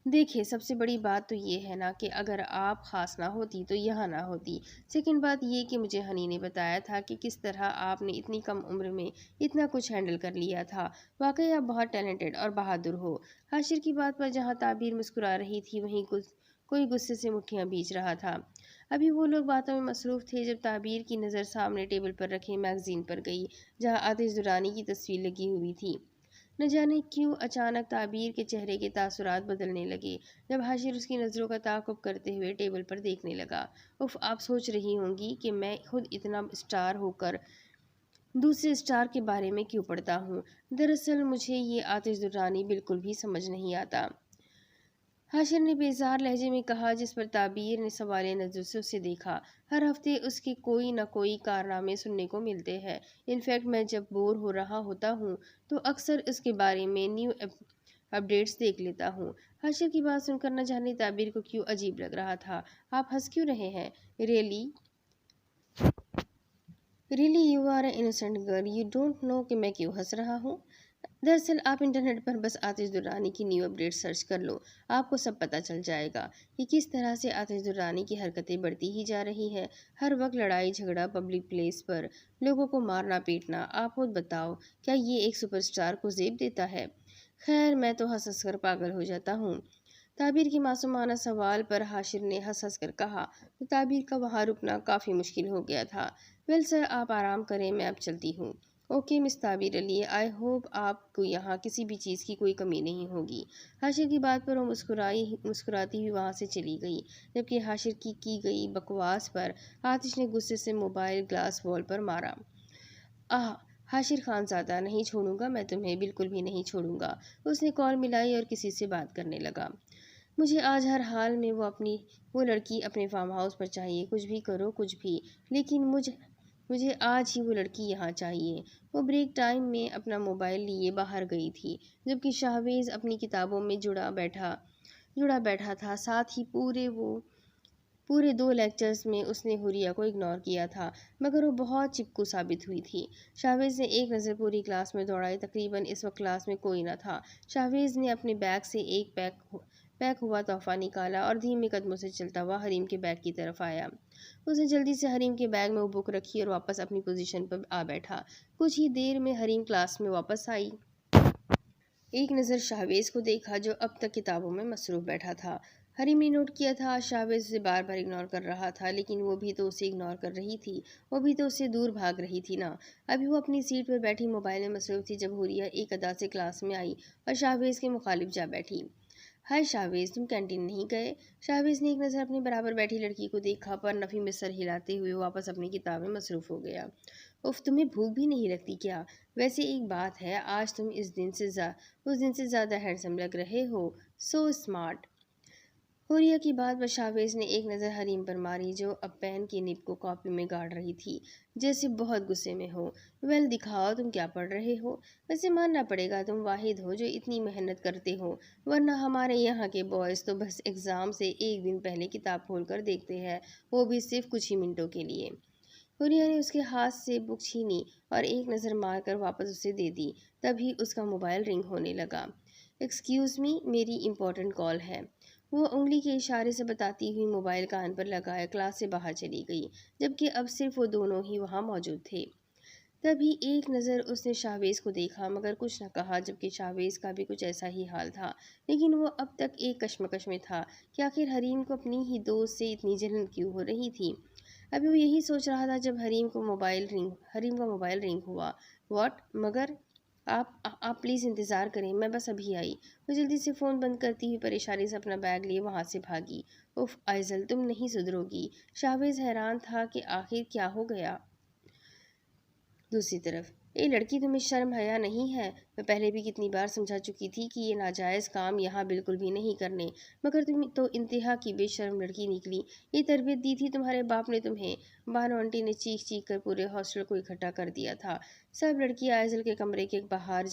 دیکھیں، سب سے بڑی بات تو یہ ہے نا کہ اگر آپ خاص نہ ہوتی تو یہاں نہ ہوتی۔ سیکنڈ بات یہ کہ مجھے ہنی نے بتایا تھا کہ کس طرح آپ نے اتنی کم عمر میں اتنا کچھ ہینڈل کر لیا تھا۔ واقعی آپ بہت ٹیلنٹڈ اور بہادر ہو۔ حاشر کی بات پر جہاں تعبیر مسکرا رہی تھی، وہیں کوئی غصے سے مٹھیاں بھیج رہا تھا۔ ابھی وہ لوگ باتوں میں مصروف تھے جب تعبیر کی نظر سامنے ٹیبل پر رکھے میگزین پر گئی، جہاں آتش درانی کی تصویر لگی ہوئی تھی۔ نہ جانے کیوں اچانک تعبیر کے چہرے کے تاثرات بدلنے لگے جب حاشر اس کی نظروں کا تعاقب کرتے ہوئے ٹیبل پر دیکھنے لگا۔ آپ سوچ رہی ہوں گی کہ میں خود اتنا اسٹار ہو کر دوسرے اسٹار کے بارے میں کیوں پڑھتا ہوں؟ دراصل مجھے یہ آتش درانی بالکل بھی سمجھ نہیں آتا، حاشر نے بیزار لہجے میں کہا، جس پر تعبیر نے سوالیہ نظر سے اسے دیکھا۔ ہر ہفتے اس کے کوئی نہ کوئی کارنامے سننے کو ملتے ہیں۔ انفیکٹ میں جب بور ہو رہا ہوتا ہوں تو اکثر اس کے بارے میں نیو اپڈیٹس دیکھ لیتا ہوں۔ حاشر کی بات سن کر نہ جانے تعبیر کو کیوں عجیب لگ رہا تھا۔ آپ ہنس کیوں رہے ہیں؟ Really you are a innocent girl, you don't know کہ میں کیوں ہنس رہا ہوں؟ دراصل آپ انٹرنیٹ پر بس آتش درانی کی نیو اپڈیٹ سرچ کر لو، آپ کو سب پتہ چل جائے گا کہ کس طرح سے آتش درانی کی حرکتیں بڑھتی ہی جا رہی ہیں۔ ہر وقت لڑائی جھگڑا، پبلک پلیس پر لوگوں کو مارنا پیٹنا۔ آپ خود بتاؤ، کیا یہ ایک سپر اسٹار کو زیب دیتا ہے؟ خیر، میں تو ہنس ہنس کر پاگل ہو جاتا ہوں۔ تعبیر کی معصومانہ سوال پر حاشر نے ہنس ہنس کر کہا تو تعبیر کا وہاں رکنا کافی مشکل ہو گیا تھا۔ ویل سر، آپ آرام کریں، میں اب چلتی ہوں۔ اوکے مس تعبیر علی، آئی ہوپ آپ کو یہاں کسی بھی چیز کی کوئی کمی نہیں ہوگی۔ حاشر کی بات پر وہ مسکراتی ہوئی وہاں سے چلی گئی، جبکہ حاشر کی گئی بکواس پر آتش نے غصے سے موبائل گلاس وال پر مارا۔ حاشر خانزادہ، نہیں چھوڑوں گا، میں تمہیں بالکل بھی نہیں چھوڑوں گا۔ اس نے کال ملائی اور کسی سے بات کرنے لگا۔ مجھے آج ہر حال میں وہ لڑکی اپنے فارم ہاؤس پر چاہیے، کچھ بھی کرو، کچھ بھی، لیکن مجھے آج ہی وہ لڑکی یہاں چاہیے۔ وہ بریک ٹائم میں اپنا موبائل لیے باہر گئی تھی، جبکہ شاویز اپنی کتابوں میں جڑا بیٹھا تھا، ساتھ ہی پورے 2 لیکچرز میں اس نے حوریہ کو اگنور کیا تھا، مگر وہ بہت چپکو ثابت ہوئی تھی۔ شاہویز نے ایک نظر پوری کلاس میں دوڑائی۔ تقریباً اس وقت کلاس میں کوئی نہ تھا۔ شاہویز نے اپنے بیگ سے ایک پیک ہوا تحفہ نکالا اور دھیمے قدموں سے چلتا ہوا حریم کے بیگ کی طرف آیا۔ اس نے جلدی سے حریم کے بیگ میں وہ بک رکھی اور واپس اپنی پوزیشن پر آ بیٹھا۔ کچھ ہی دیر میں حریم کلاس میں واپس آئی۔ ایک نظر شاہویز کو دیکھا جو اب تک کتابوں میں مصروف بیٹھا تھا۔ حریم نے نوٹ کیا تھا شاہویز اسے بار بار اگنور کر رہا تھا، لیکن وہ بھی تو اسے اگنور کر رہی تھی، وہ بھی تو اس سے دور بھاگ رہی تھی نا۔ ابھی وہ اپنی سیٹ پر بیٹھی موبائل میں مصروف تھی جب حوریہ ایک ادا سے کلاس میں آئی اور شاہویز کے مخالف جا بیٹھی۔ ہائے شاہویز، تم کینٹین نہیں گئے؟ شاہویز نے ایک نظر اپنے برابر بیٹھی لڑکی کو دیکھا، پر نفی میں سر ہلاتے ہوئے واپس اپنی کتاب میں مصروف ہو گیا۔ اف، تمہیں بھوک بھی نہیں لگتی کیا؟ ویسے ایک بات ہے، آج تم اس دن سے زیادہ ہینڈسم لگ رہے ہو، سو اسمارٹ۔ حوریہ کی بات پر شاہویز نے ایک نظر حریم پر ماری جو اب پین کی نب کو کاپی میں گاڑ رہی تھی، جیسے بہت غصے میں ہو۔ ویل، دکھاؤ تم کیا پڑھ رہے ہو۔ ویسے ماننا پڑے گا تم واحد ہو جو اتنی محنت کرتے ہو، ورنہ ہمارے یہاں کے بوائز تو بس ایگزام سے ایک دن پہلے کتاب کھول کر دیکھتے ہیں، وہ بھی صرف کچھ ہی منٹوں کے لیے۔ حوریہ نے اس کے ہاتھ سے بک چھینی اور ایک نظر مار کر واپس اسے دے دی۔ تبھی اس کا موبائل رنگ ہونے لگا۔ ایکسکیوز می، میری امپورٹنٹ کال ہے۔ وہ انگلی کے اشارے سے بتاتی ہوئی موبائل کان پر لگائے کلاس سے باہر چلی گئی، جبکہ اب صرف وہ دونوں ہی وہاں موجود تھے۔ تبھی ایک نظر اس نے شاہویز کو دیکھا، مگر کچھ نہ کہا، جبکہ شاہویز کا بھی کچھ ایسا ہی حال تھا، لیکن وہ اب تک ایک کشمکش میں تھا کہ آخر حریم کو اپنی ہی دوست سے اتنی جلن کیوں ہو رہی تھی۔ ابھی وہ یہی سوچ رہا تھا جب حریم کا موبائل رنگ ہوا۔ واٹ؟ مگر آپ پلیز انتظار کریں، میں بس ابھی آئی۔ وہ جلدی سے فون بند کرتی ہوئی پریشانی سے اپنا بیگ لیے وہاں سے بھاگی۔ اف آئزل، تم نہیں سدھرو گی۔ شاہویز حیران تھا کہ آخر کیا ہو گیا۔ دوسری طرف، اے لڑکی، تمہیں شرم حیا نہیں ہے؟ میں پہلے بھی کتنی بار سمجھا چکی تھی کہ یہ ناجائز کام یہاں بالکل بھی نہیں کرنے، مگر تم تو انتہا کی بے شرم لڑکی نکلی۔ یہ تربیت دی تھی تمہارے باپ نے تمہیں؟ بانو آنٹی نے چیخ چیخ کر پورے ہاسٹل کو اکٹھا کر دیا تھا۔ سب لڑکیاں آئزل کے کمرے کے باہر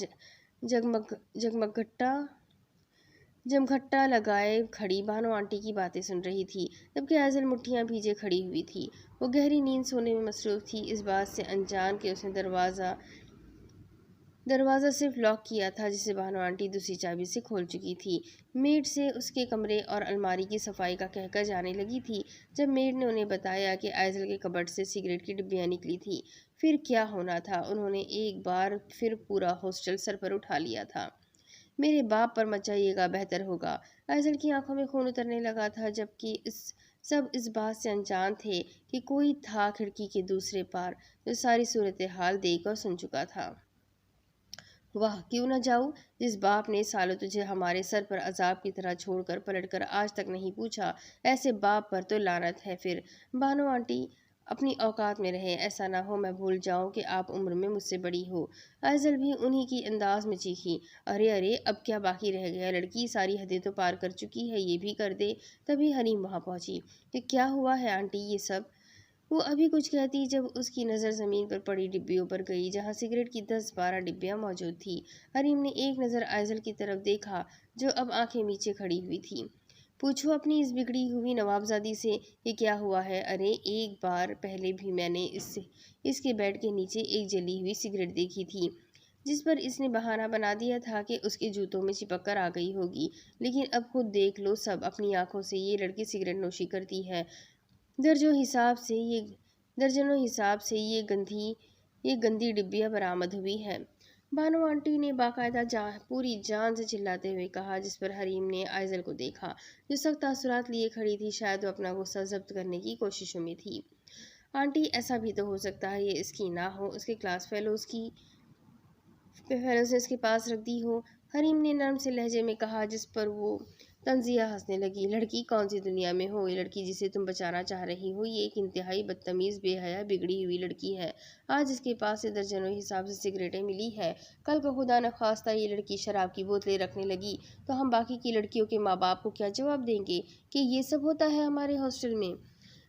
جمگھٹا لگائے کھڑی بانو آنٹی کی باتیں سن رہی تھی، جبکہ آئزل مٹھیاں بھیجے کھڑی ہوئی تھی۔ وہ گہری نیند سونے میں مصروف تھی، اس بات سے انجان کہ اس نے دروازہ صرف لاک کیا تھا جسے بانو آنٹی دوسری چابی سے کھول چکی تھی۔ میڈ سے اس کے کمرے اور الماری کی صفائی کا کہہ کر جانے لگی تھی جب میڈ نے انہیں بتایا کہ آئزل کے کبرڈ سے سگریٹ کی ڈبیاں نکلی تھی۔ پھر کیا ہونا تھا، انہوں نے ایک بار پھر پورا ہاسٹل سر پر اٹھا لیا تھا۔ میرے باپ پر مت جائیے گا، بہتر ہوگا۔ آئزل کی آنکھوں میں خون اترنے لگا تھا، جبکہ سب اس بات سے انجان تھے کہ کوئی تھا کھڑکی کے دوسرے پار جو ساری صورتحال دیکھ اور سن چکا تھا۔ واہ، کیوں نہ جاؤں؟ جس باپ نے سالوں تجھے ہمارے سر پر عذاب کی طرح چھوڑ کر پلٹ کر آج تک نہیں پوچھا، ایسے باپ پر تو لعنت ہے۔ پھر بانو آنٹی اپنی اوقات میں رہے، ایسا نہ ہو میں بھول جاؤں کہ آپ عمر میں مجھ سے بڑی ہو۔ آئزل بھی انہی کی انداز میں چیخی، ارے اب کیا باقی رہ گیا لڑکی، ساری حدیں تو پار کر چکی ہے، یہ بھی کر دے۔ تبھی حریم وہاں پہنچی۔ کہ کیا ہوا ہے آنٹی یہ سب؟ وہ ابھی کچھ کہتی جب اس کی نظر زمین پر پڑی ڈبیوں پر گئی جہاں سگریٹ کی 10-12 ڈبیاں موجود تھیں۔ حریم نے ایک نظر آئزل کی طرف دیکھا جو اب آنکھیں میچے کھڑی ہوئی تھی۔ پوچھو اپنی اس بگڑی ہوئی نوابزادی سے کہ کیا ہوا ہے۔ ارے ایک بار پہلے بھی میں نے اس کے بیڈ کے نیچے ایک جلی ہوئی سگریٹ دیکھی تھی، جس پر اس نے بہانہ بنا دیا تھا کہ اس کے جوتوں میں چپک کر آ گئی ہوگی، لیکن اب خود دیکھ لو سب اپنی آنکھوں سے، یہ لڑکی سگریٹ نوشی کرتی ہے، درجنوں حساب سے یہ گندی ڈبیاں برآمد ہوئی ہے۔ بانو آنٹی نے باقاعدہ پوری جان سے چلاتے ہوئے کہا، جس پر حریم نے آئزل کو دیکھا جو سخت تاثرات لیے کھڑی تھی، شاید وہ اپنا غصہ ضبط کرنے کی کوششوں میں تھی۔ آنٹی، ایسا بھی تو ہو سکتا ہے یہ اس کی نہ ہو، اس کے کلاس فیلوز نے اس کے پاس رکھ دی ہو، حریم نے نرم سے لہجے میں کہا، جس پر وہ طنزیہ ہنسنے لگی۔ لڑکی، کون سی دنیا میں ہو؟ یہ لڑکی جسے تم بچانا چاہ رہی ہو یہ ایک انتہائی بدتمیز، بے حیا، بگڑی ہوئی لڑکی ہے۔ آج اس کے پاس سے درجنوں حساب سے سگریٹیں ملی ہے، کل کو خدا نخواستہ یہ لڑکی شراب کی بوتلیں رکھنے لگی تو ہم باقی کی لڑکیوں کے ماں باپ کو کیا جواب دیں گے کہ یہ سب ہوتا ہے ہمارے ہاسٹل میں؟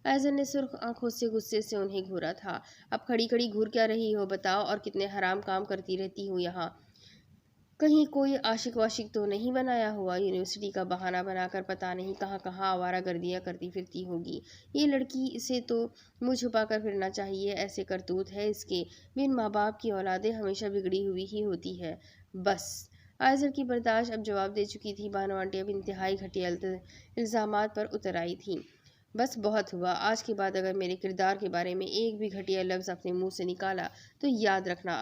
آئزل نے سرخ آنکھوں سے غصے سے انہیں گھورا تھا۔ اب کھڑی کھڑی گھور کیا رہی ہو؟ بتاؤ، اور کتنے حرام کام کرتی رہتی ہو یہاں؟ کہیں کوئی عاشق واشق تو نہیں بنایا ہوا، یونیورسٹی کا بہانہ بنا کر پتہ نہیں کہاں کہاں آوارہ گردیاں کرتی پھرتی ہوگی۔ یہ لڑکی، اسے تو منہ چھپا کر پھرنا چاہیے، ایسے کرتوت ہے اس کے۔ بن ماں باپ کی اولادیں ہمیشہ بگڑی ہوئی ہی ہوتی ہے۔ بس آئزل کی برداشت اب جواب دے چکی تھی۔ بانو آنٹی اب انتہائی گھٹیا الزامات پر اتر آئی تھیں۔ بس بہت ہوا، آج کے بعد اگر میرے کردار کے بارے میں ایک بھی گھٹیا لفظ اپنے منہ سے نکالا تو یاد رکھنا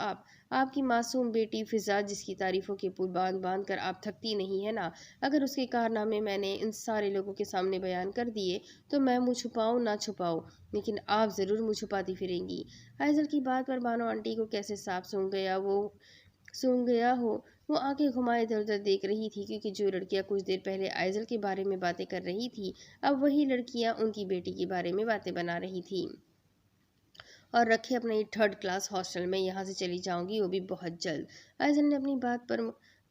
آپ کی معصوم بیٹی فضا، جس کی تعریفوں کے پل باندھ باندھ کر آپ تھکتی نہیں ہے نا، اگر اس کے کارنامے میں نے ان سارے لوگوں کے سامنے بیان کر دیے تو میں منہ چھپاؤں نہ چھپاؤں، لیکن آپ ضرور منہ چھپاتی پھریں گی۔ آئزل کی بات پر بانو آنٹی کو کیسے صاف سونگ گیا ہو۔ وہ آنکھیں گھمائے ادھر ادھر دیکھ رہی تھی، کیونکہ جو لڑکیاں کچھ دیر پہلے آئزل کے بارے میں باتیں کر رہی تھی، اب وہی لڑکیاں ان کی بیٹی کے بارے میں باتیں بنا رہی تھی۔ اور رکھے اپنے 3rd کلاس ہاسٹل میں، یہاں سے چلی جاؤں گی، وہ بھی بہت جلد۔ آئزل نے اپنی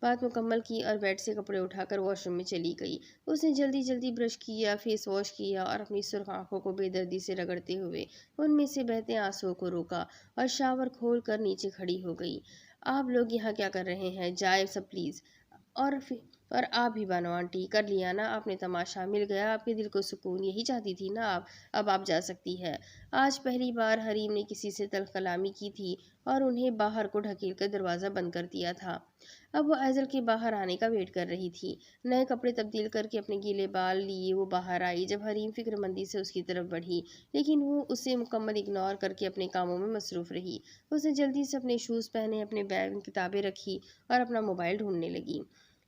بات مکمل کی اور بیڈ سے کپڑے اٹھا کر واش روم میں چلی گئی۔ اس نے جلدی جلدی برش کیا، فیس واش کیا اور اپنی سرخ آنکھوں کو بے دردی سے رگڑتے ہوئے ان میں سے بہتے آنسوؤں کو روکا اور شاور کھول کر نیچے کھڑی ہو گئی۔ آپ لوگ یہاں کیا کر رہے ہیں؟ جائے سب پلیز۔ اور آپ بھی بانو آنٹی، کر لیا نا آپ نے تماشا، مل گیا آپ کے دل کو سکون، یہی چاہتی تھی نا آپ، اب آپ جا سکتی ہے۔ آج پہلی بار حریم نے کسی سے تلخ کلامی کی تھی اور انہیں باہر کو ڈھکیل کر دروازہ بند کر دیا تھا۔ اب وہ آئزل کے باہر آنے کا ویٹ کر رہی تھی۔ نئے کپڑے تبدیل کر کے اپنے گیلے بال لیے وہ باہر آئی جب حریم فکر مندی سے اس کی طرف بڑھی، لیکن وہ اسے مکمل اگنور کر کے اپنے کاموں میں مصروف رہی۔ اس نے جلدی سے اپنے شوز پہنے، اپنے بیگ میں کتابیں رکھی اور اپنا موبائل ڈھونڈنے لگی۔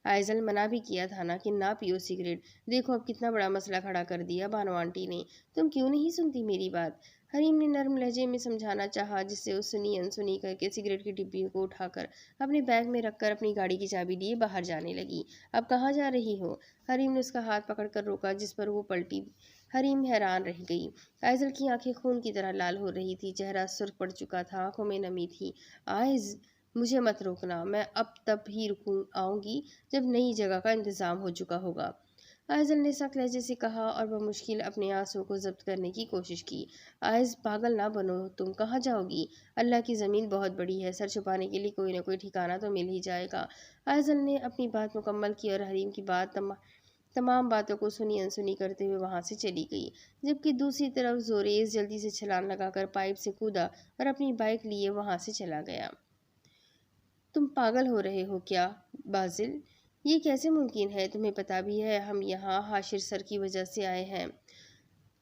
آئزل، منع بھی کیا تھا نا کہ نہ پیو سگریٹ، دیکھو اب کتنا بڑا مسئلہ کھڑا کر دیا بانو آنٹی نے، تم کیوں نہیں سنتی میری بات؟ حریم نے نرم لہجے میں سمجھانا چاہا، جس سے اس سنی انسنی کر کے سگریٹ کی ڈبی کو اٹھا کر اپنے بیگ میں رکھ کر اپنی گاڑی کی چابی لیے باہر جانے لگی۔ اب کہاں جا رہی ہو؟ حریم نے اس کا ہاتھ پکڑ کر روکا، جس پر وہ پلٹی۔ حریم حیران رہ گئی۔ آئزل کی آنکھیں خون کی طرح لال ہو رہی تھی، چہرہ سرخ پڑ چکا تھا، آنکھوں میں نمی تھی۔ مجھے مت روکنا، میں اب تب ہی آؤں گی جب نئی جگہ کا انتظام ہو چکا ہوگا، آئزل نے سخت لہجے سے کہا اور بمشکل اپنے آنسوؤں کو ضبط کرنے کی کوشش کی۔ آئز، پاگل نہ بنو، تم کہاں جاؤ گی؟ اللہ کی زمین بہت بڑی ہے، سر چھپانے کے لیے کوئی نہ کوئی ٹھکانہ تو مل ہی جائے گا۔ آئزل نے اپنی بات مکمل کی اور حریم کی تمام باتوں کو سنی انسنی کرتے ہوئے وہاں سے چلی گئی، جبکہ دوسری طرف زوریز جلدی سے چھلانگ لگا کر پائپ سے کودا اور اپنی بائک لیے وہاں سے چلا گیا۔ تم پاگل ہو رہے ہو کیا بازل؟ یہ کیسے ممکن ہے؟ تمہیں پتہ بھی ہے ہم یہاں حاشر سر کی وجہ سے آئے ہیں،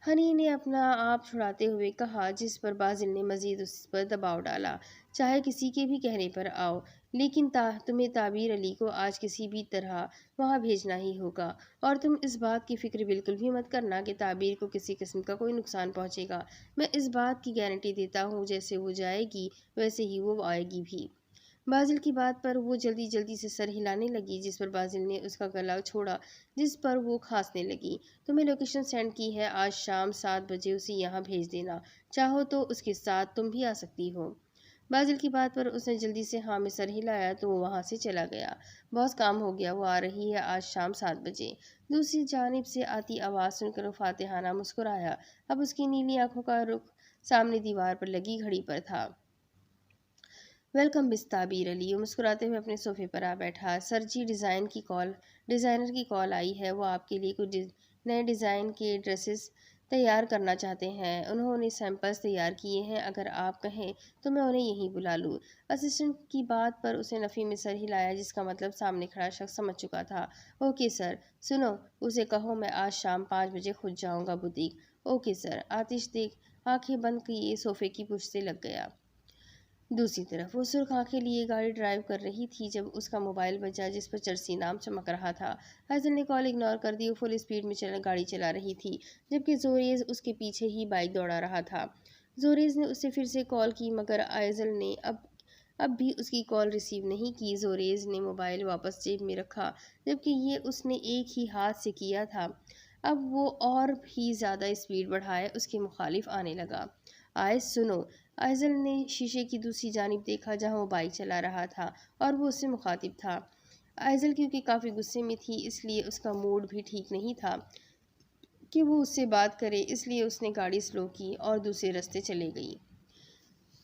ہنی نے اپنا آپ چھڑاتے ہوئے کہا، جس پر بازل نے مزید اس پر دباؤ ڈالا۔ چاہے کسی کے بھی کہنے پر آؤ، لیکن تمہیں تعبیر علی کو آج کسی بھی طرح وہاں بھیجنا ہی ہوگا، اور تم اس بات کی فکر بالکل بھی مت کرنا کہ تعبیر کو کسی قسم کا کوئی نقصان پہنچے گا۔ میں اس بات کی گارنٹی دیتا ہوں، جیسے وہ جائے گی ویسے ہی وہ آئے گی بھی۔ بازل کی بات پر وہ جلدی جلدی سے سر ہلانے لگی، جس پر بازل نے اس کا گلا چھوڑا، جس پر وہ کھانسنے لگی۔ تمہیں لوکیشن سینڈ کی ہے، آج شام 7 بجے اسے یہاں بھیج دینا، چاہو تو اس کے ساتھ تم بھی آ سکتی ہو۔ بازل کی بات پر اس نے جلدی سے ہاں میں سر ہلایا تو وہ وہاں سے چلا گیا۔ بہت کام ہو گیا، وہ آ رہی ہے آج شام 7 بجے۔ دوسری جانب سے آتی آواز سن کر وہ فاتحانہ مسکرایا۔ اب اس کی نیلی آنکھوں کا رخ سامنے دیوار پر لگی گھڑی پر تھا۔ ویلکم مس تعبیر علی، وہ مسکراتے ہوئے اپنے صوفے پر آ بیٹھا۔ سر جی، ڈیزائنر کی کال آئی ہے، وہ آپ کے لیے کچھ نئے ڈیزائن کے ڈریسز تیار کرنا چاہتے ہیں۔ انہوں نے سیمپلز تیار کیے ہیں، اگر آپ کہیں تو میں انہیں یہیں بلا لوں۔ اسسٹنٹ کی بات پر اس نے نفی میں سر ہلایا، جس کا مطلب سامنے کھڑا شخص سمجھ چکا تھا۔ Okay sir. سنو، اسے کہو میں آج شام 5 بجے خود جاؤں گا بوتیک۔ Okay sir. آتش آنکھیں بند کیے صوفے کی پشت سے لگ گیا۔ دوسری طرف وہ سرخ آنکھیں لیے گاڑی ڈرائیو کر رہی تھی جب اس کا موبائل بجا، جس پر چرسی نام چمک رہا تھا۔ آئزل نے کال اگنور کر دی، وہ فل اسپیڈ میں گاڑی چلا رہی تھی، جبکہ زوریز اس کے پیچھے ہی بائک دوڑا رہا تھا۔ زوریز نے اسے پھر سے کال کی، مگر آئزل نے اب بھی اس کی کال ریسیو نہیں کی۔ زوریز نے موبائل واپس جیب میں رکھا، جبکہ یہ اس نے ایک ہی ہاتھ سے کیا تھا۔ اب وہ اور بھی زیادہ اسپیڈ بڑھائے اس کے مخالف آنے لگا۔ سنو، آئزل نے شیشے کی دوسری جانب دیکھا، جہاں وہ بائک چلا رہا تھا اور وہ اس سے مخاطب تھا۔ آئزل کیونکہ کافی غصے میں تھی، اس لیے اس کا موڈ بھی ٹھیک نہیں تھا کہ وہ اس سے بات کرے، اس لیے اس نے گاڑی سلو کی اور دوسرے راستے چلے گئی۔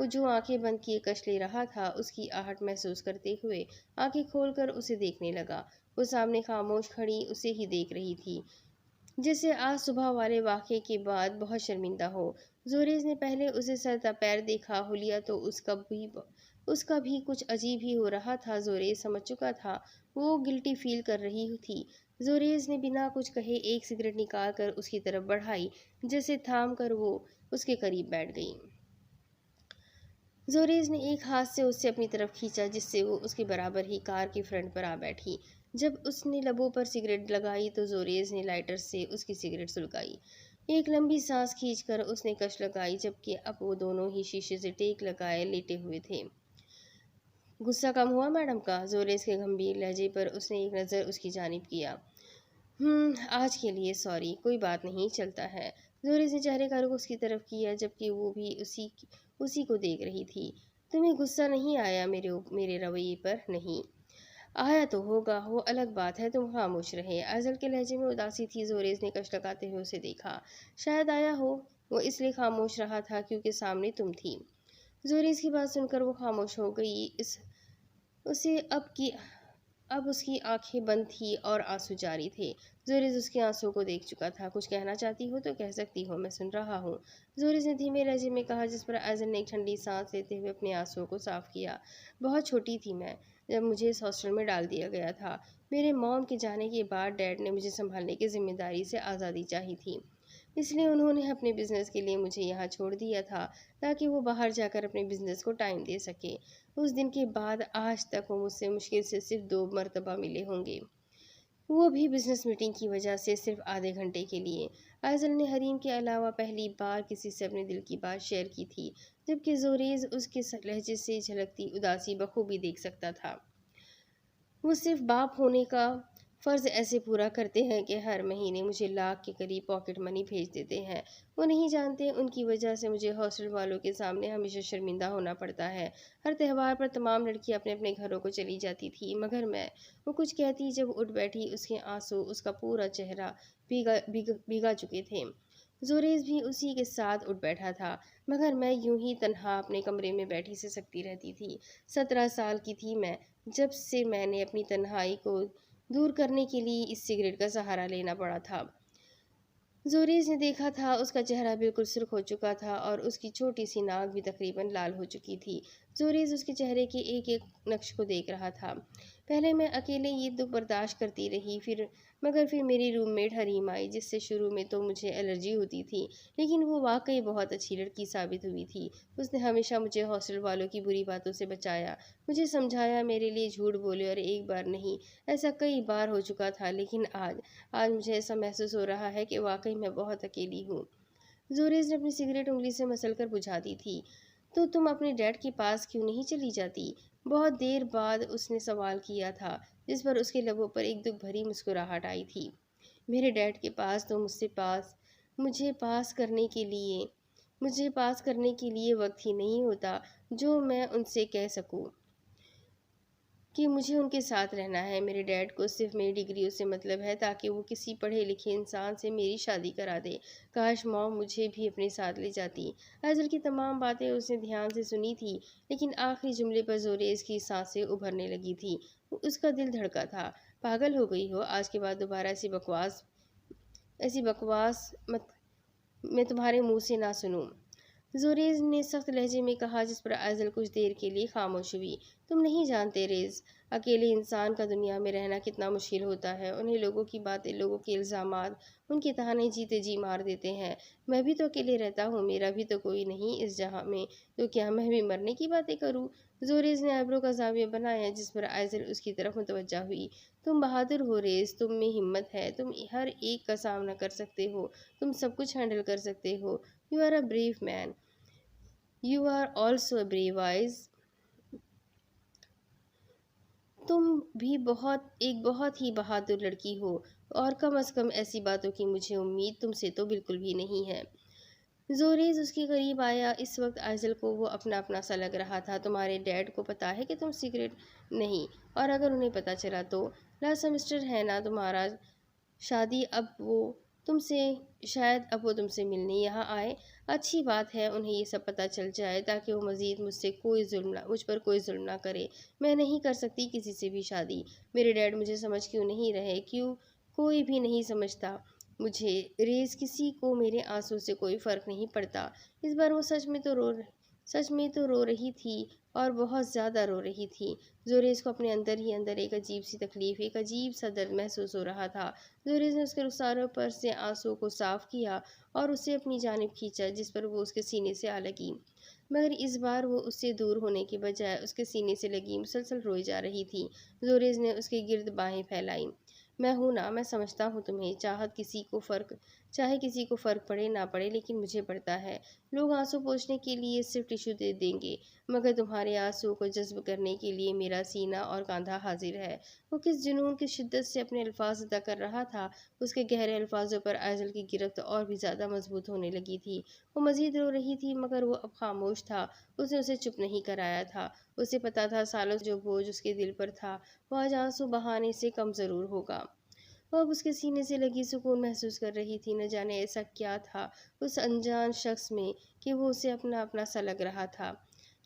وہ جو آنکھیں بند کیے کش لے رہا تھا اس کی آہٹ محسوس کرتے ہوئے آنکھیں کھول کر اسے دیکھنے لگا۔ وہ سامنے خاموش کھڑی اسے ہی دیکھ رہی تھی، جسے آج صبح والے واقعے کے بعد بہت شرمندہ ہو۔ زوریز نے پہلے اسے سر تا پیر دیکھا، حلیہ تو اس کا بھی کچھ عجیب ہی ہو رہا تھا۔ زوریز سمجھ چکا تھا وہ گلٹی فیل کر رہی تھی۔ زوریز نے بنا کچھ کہے ایک سگریٹ نکال کر اس کی طرف بڑھائی، جسے تھام کر وہ اس کے قریب بیٹھ گئی۔ زوریز نے ایک ہاتھ سے اسے اپنی طرف کھینچا، جس سے وہ اس کے برابر ہی کار کے فرنٹ پر آ بیٹھی۔ جب اس نے لبوں پر سگریٹ لگائی تو زوریز نے لائٹر سے اس کی سگریٹ سلگائی۔ ایک لمبی سانس کھینچ کر اس نے کش لگائی، جبکہ اب وہ دونوں ہی شیشے سے ٹیک لگائے لیٹے ہوئے تھے۔ غصہ کم ہوا میڈم کا؟ زوریز کے گمبھیر لہجے پر اس نے ایک نظر اس کی جانب کیا۔ آج کے لیے سوری، کوئی بات نہیں، چلتا ہے۔ زوریز نے چہرے کا رخ اس کی طرف کیا، جبکہ وہ بھی اسی کو دیکھ رہی تھی۔ تمہیں غصہ نہیں آیا میرے رویے پر؟ نہیں آیا تو ہوگا، وہ الگ بات ہے، تم خاموش رہے۔ ایزل کے لہجے میں اداسی تھی۔ زوریز نے کش لگاتے ہوئے اسے دیکھا۔ شاید آیا ہو، وہ اس لیے خاموش رہا تھا کیونکہ سامنے تم تھی۔ زوریز کی بات سن کر وہ خاموش ہو گئی۔ اسے اب اس کی آنکھیں بند تھی اور آنسو جاری تھے۔ زوریز اس کے آنسو کو دیکھ چکا تھا۔ کچھ کہنا چاہتی ہو تو کہہ سکتی ہو، میں سن رہا ہوں، زوریز نے دھیمے لہجے میں کہا، جس پر ایزل نے ایک ٹھنڈی سانس لیتے ہوئے اپنے آنسوؤں کو صاف کیا۔ بہت چھوٹی تھی میں جب مجھے اس ہاسٹل میں ڈال دیا گیا تھا۔ میرے موم کے جانے کے بعد ڈیڈ نے مجھے سنبھالنے کی ذمہ داری سے آزادی چاہی تھی، اس لیے انہوں نے اپنے بزنس کے لیے مجھے یہاں چھوڑ دیا تھا تاکہ وہ باہر جا کر اپنے بزنس کو ٹائم دے سکے۔ اس دن کے بعد آج تک وہ مجھ سے مشکل سے صرف 2 مرتبہ ملے ہوں گے، وہ بھی بزنس میٹنگ کی وجہ سے صرف آدھے گھنٹے کے لیے۔ ایزل نے حریم کے علاوہ پہلی بار کسی سے اپنے دل کی بات شیئر کی تھی، جبکہ زوریز اس کے لہجے سے جھلکتی اداسی بخوبی دیکھ سکتا تھا۔ وہ صرف باپ ہونے کا فرض ایسے پورا کرتے ہیں کہ ہر مہینے مجھے لاکھ کے قریب پاکٹ منی بھیج دیتے ہیں۔ وہ نہیں جانتے ان کی وجہ سے مجھے ہاسٹل والوں کے سامنے ہمیشہ شرمندہ ہونا پڑتا ہے۔ ہر تہوار پر تمام لڑکیاں اپنے اپنے گھروں کو چلی جاتی تھی، مگر میں، وہ کچھ کہتی جب اٹھ بیٹھی اس کے آنسو اس کا پورا چہرہ بھگا چکے تھے۔ زوریز بھی اسی کے ساتھ اٹھ بیٹھا تھا، مگر میں یوں ہی تنہا اپنے کمرے میں بیٹھی سسکتی رہتی تھی۔ 17 سال کی تھی میں جب سے میں نے اپنی تنہائی کو دور کرنے کے لیے اس سگریٹ کا سہارا لینا پڑا تھا۔ زوریز نے دیکھا تھا اس کا چہرہ بالکل سرخ ہو چکا تھا اور اس کی چھوٹی سی ناک بھی تقریباً لال ہو چکی تھی۔ زوریز اس کے چہرے کے ایک ایک نقش کو دیکھ رہا تھا۔ پہلے میں اکیلے یہ دکھ برداشت کرتی رہی، مگر پھر میری روم میٹ حریم آئی، جس سے شروع میں تو مجھے الرجی ہوتی تھی، لیکن وہ واقعی بہت اچھی لڑکی ثابت ہوئی تھی۔ اس نے ہمیشہ مجھے ہاسٹل والوں کی بری باتوں سے بچایا، مجھے سمجھایا، میرے لیے جھوٹ بولے، اور ایک بار نہیں، ایسا کئی بار ہو چکا تھا، لیکن آج مجھے ایسا محسوس ہو رہا ہے کہ واقعی میں بہت اکیلی ہوں۔ زوریز نے اپنی سگریٹ انگلی سے مسل کر بجھا دی تھی۔ تو تم اپنے ڈیڈ کے پاس کیوں نہیں چلی جاتی؟ بہت دیر بعد اس نے سوال کیا تھا، جس پر اس کے لبوں پر ایک دکھ بھری مسکراہٹ آئی تھی۔ میرے ڈیڈ کے پاس تو مجھے پاس کرنے کے لیے وقت ہی نہیں ہوتا جو میں ان سے کہہ سکوں کہ مجھے ان کے ساتھ رہنا ہے۔ میرے ڈیڈ کو صرف میری ڈگریوں سے مطلب ہے تاکہ وہ کسی پڑھے لکھے انسان سے میری شادی کرا دے۔ کاش موم مجھے بھی اپنے ساتھ لے جاتی۔ ایزل کی تمام باتیں اس نے دھیان سے سنی تھی، لیکن آخری جملے پر زوریز کی سانسیں ابھرنے لگی تھیں۔ اس کا دل دھڑکا تھا۔ پاگل ہو گئی ہو؟ آج کے بعد دوبارہ ایسی بکواس میں تمہارے منہ سے نہ سنوں، زوریز نے سخت لہجے میں کہا، جس پر ایزل کچھ دیر کے لیے خاموش ہوئی۔ تم نہیں جانتے ریز، اکیلے انسان کا دنیا میں رہنا کتنا مشکل ہوتا ہے۔ انہیں لوگوں کی باتیں، لوگوں کے الزامات، ان کے طعنے جیتے جی مار دیتے ہیں۔ میں بھی تو اکیلے رہتا ہوں، میرا بھی تو کوئی نہیں اس جہاں میں، تو کیا میں بھی مرنے کی باتیں کروں؟ زوریز نے ایبرو کا زاویہ بنایا، جس پر ایزل اس کی طرف متوجہ ہوئی۔ تم بہادر ہو ریز، تم میں ہمت ہے، تم ہر ایک کا سامنا کر سکتے ہو، تم سب کچھ ہینڈل کر سکتے ہو۔ You are a brave man, you are also a brave eyes. تم بھی ایک بہت ہی بہادر لڑکی ہو، اور کم از کم ایسی باتوں کی مجھے امید تم سے تو بالکل بھی نہیں ہے۔ زوریز اس کے قریب آیا۔ اس وقت ایزل کو وہ اپنا سا لگ رہا تھا۔ تمہارے ڈیڈ کو پتا ہے کہ تم سگریٹ نہیں، اور اگر انہیں پتا چلا تو؟ لاسٹ سیمسٹر ہے نا تمہارا شادی، اب وہ تم سے شاید اب وہ تم سے ملنے یہاں آئے۔ اچھی بات ہے انہیں یہ سب پتہ چل جائے تاکہ وہ مزید مجھ پر کوئی ظلم نہ کرے۔ میں نہیں کر سکتی کسی سے بھی شادی۔ میرے ڈیڈ مجھے سمجھ کیوں نہیں رہے؟ کیوں کوئی بھی نہیں سمجھتا مجھے؟ ریز کسی کو میرے آنسو سے کوئی فرق نہیں پڑتا۔ اس بار وہ سچ میں تو رو رہی تھی اور بہت زیادہ رو رہی تھی۔ زوریز کو اپنے اندر ہی اندر ایک عجیب سی تکلیف، ایک عجیب سا درد محسوس ہو رہا تھا۔ زوریز نے اس کے رخساروں پر سے آنسو کو صاف کیا اور اسے اپنی جانب کھینچا جس پر وہ اس کے سینے سے آ لگی، مگر اس بار وہ اس سے دور ہونے کے بجائے اس کے سینے سے لگی مسلسل روئی جا رہی تھی۔ زوریز نے اس کے گرد باہیں پھیلائیں۔ میں ہوں نا، میں سمجھتا ہوں تمہیں، چاہے کسی کو فرق پڑے نہ پڑے لیکن مجھے پڑتا ہے۔ لوگ آنسو پوچھنے کے لیے صرف ٹشو دے دیں گے، مگر تمہارے آنسو کو جذب کرنے کے لیے میرا سینہ اور کاندھا حاضر ہے۔ وہ کس جنون کی شدت سے اپنے الفاظ ادا کر رہا تھا، اس کے گہرے الفاظوں پر ایزل کی گرفت اور بھی زیادہ مضبوط ہونے لگی تھی۔ وہ مزید رو رہی تھی مگر وہ اب خاموش تھا۔ اس نے اسے چپ نہیں کرایا تھا۔ اسے پتا تھا سالوں سے جو بوجھ اس کے دل پر تھا وہ آج آنسو بہانے سے کم ضرور ہوگا۔ وہ اب اس کے سینے سے لگی سکون محسوس کر رہی تھی۔ نہ جانے ایسا کیا تھا اس انجان شخص میں کہ وہ اسے اپنا سا لگ رہا تھا،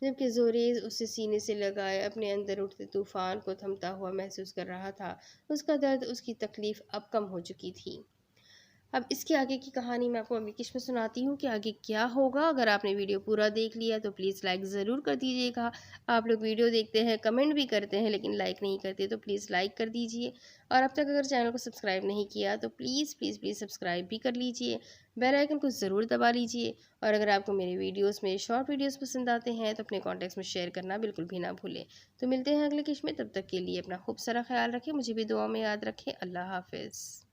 جبکہ زوریز اسے سینے سے لگائے اپنے اندر اٹھتے طوفان کو تھمتا ہوا محسوس کر رہا تھا۔ اس کا درد، اس کی تکلیف اب کم ہو چکی تھی۔ اب اس کے آگے کی کہانی میں آپ کو ابھی کش میں سناتی ہوں کہ آگے کیا ہوگا۔ اگر آپ نے ویڈیو پورا دیکھ لیا تو پلیز لائک ضرور کر دیجیے گا۔ آپ لوگ ویڈیو دیکھتے ہیں، کمنٹ بھی کرتے ہیں لیکن لائک نہیں کرتے، تو پلیز لائک کر دیجیے۔ اور اب تک اگر چینل کو سبسکرائب نہیں کیا تو پلیز پلیز پلیز سبسکرائب بھی کر لیجیے، بیل آئیکن کو ضرور دبا لیجیے۔ اور اگر آپ کو میرے ویڈیوز میں شارٹ ویڈیوز پسند آتے ہیں تو اپنے کانٹیکٹس میں شیئر کرنا بالکل بھی نہ بھولیں۔ تو ملتے ہیں اگلے کش میں، تب تک کے لیے اپنا خوب سارا خیال رکھیں، مجھے بھی دعا میں یاد رکھیں۔ اللہ حافظ۔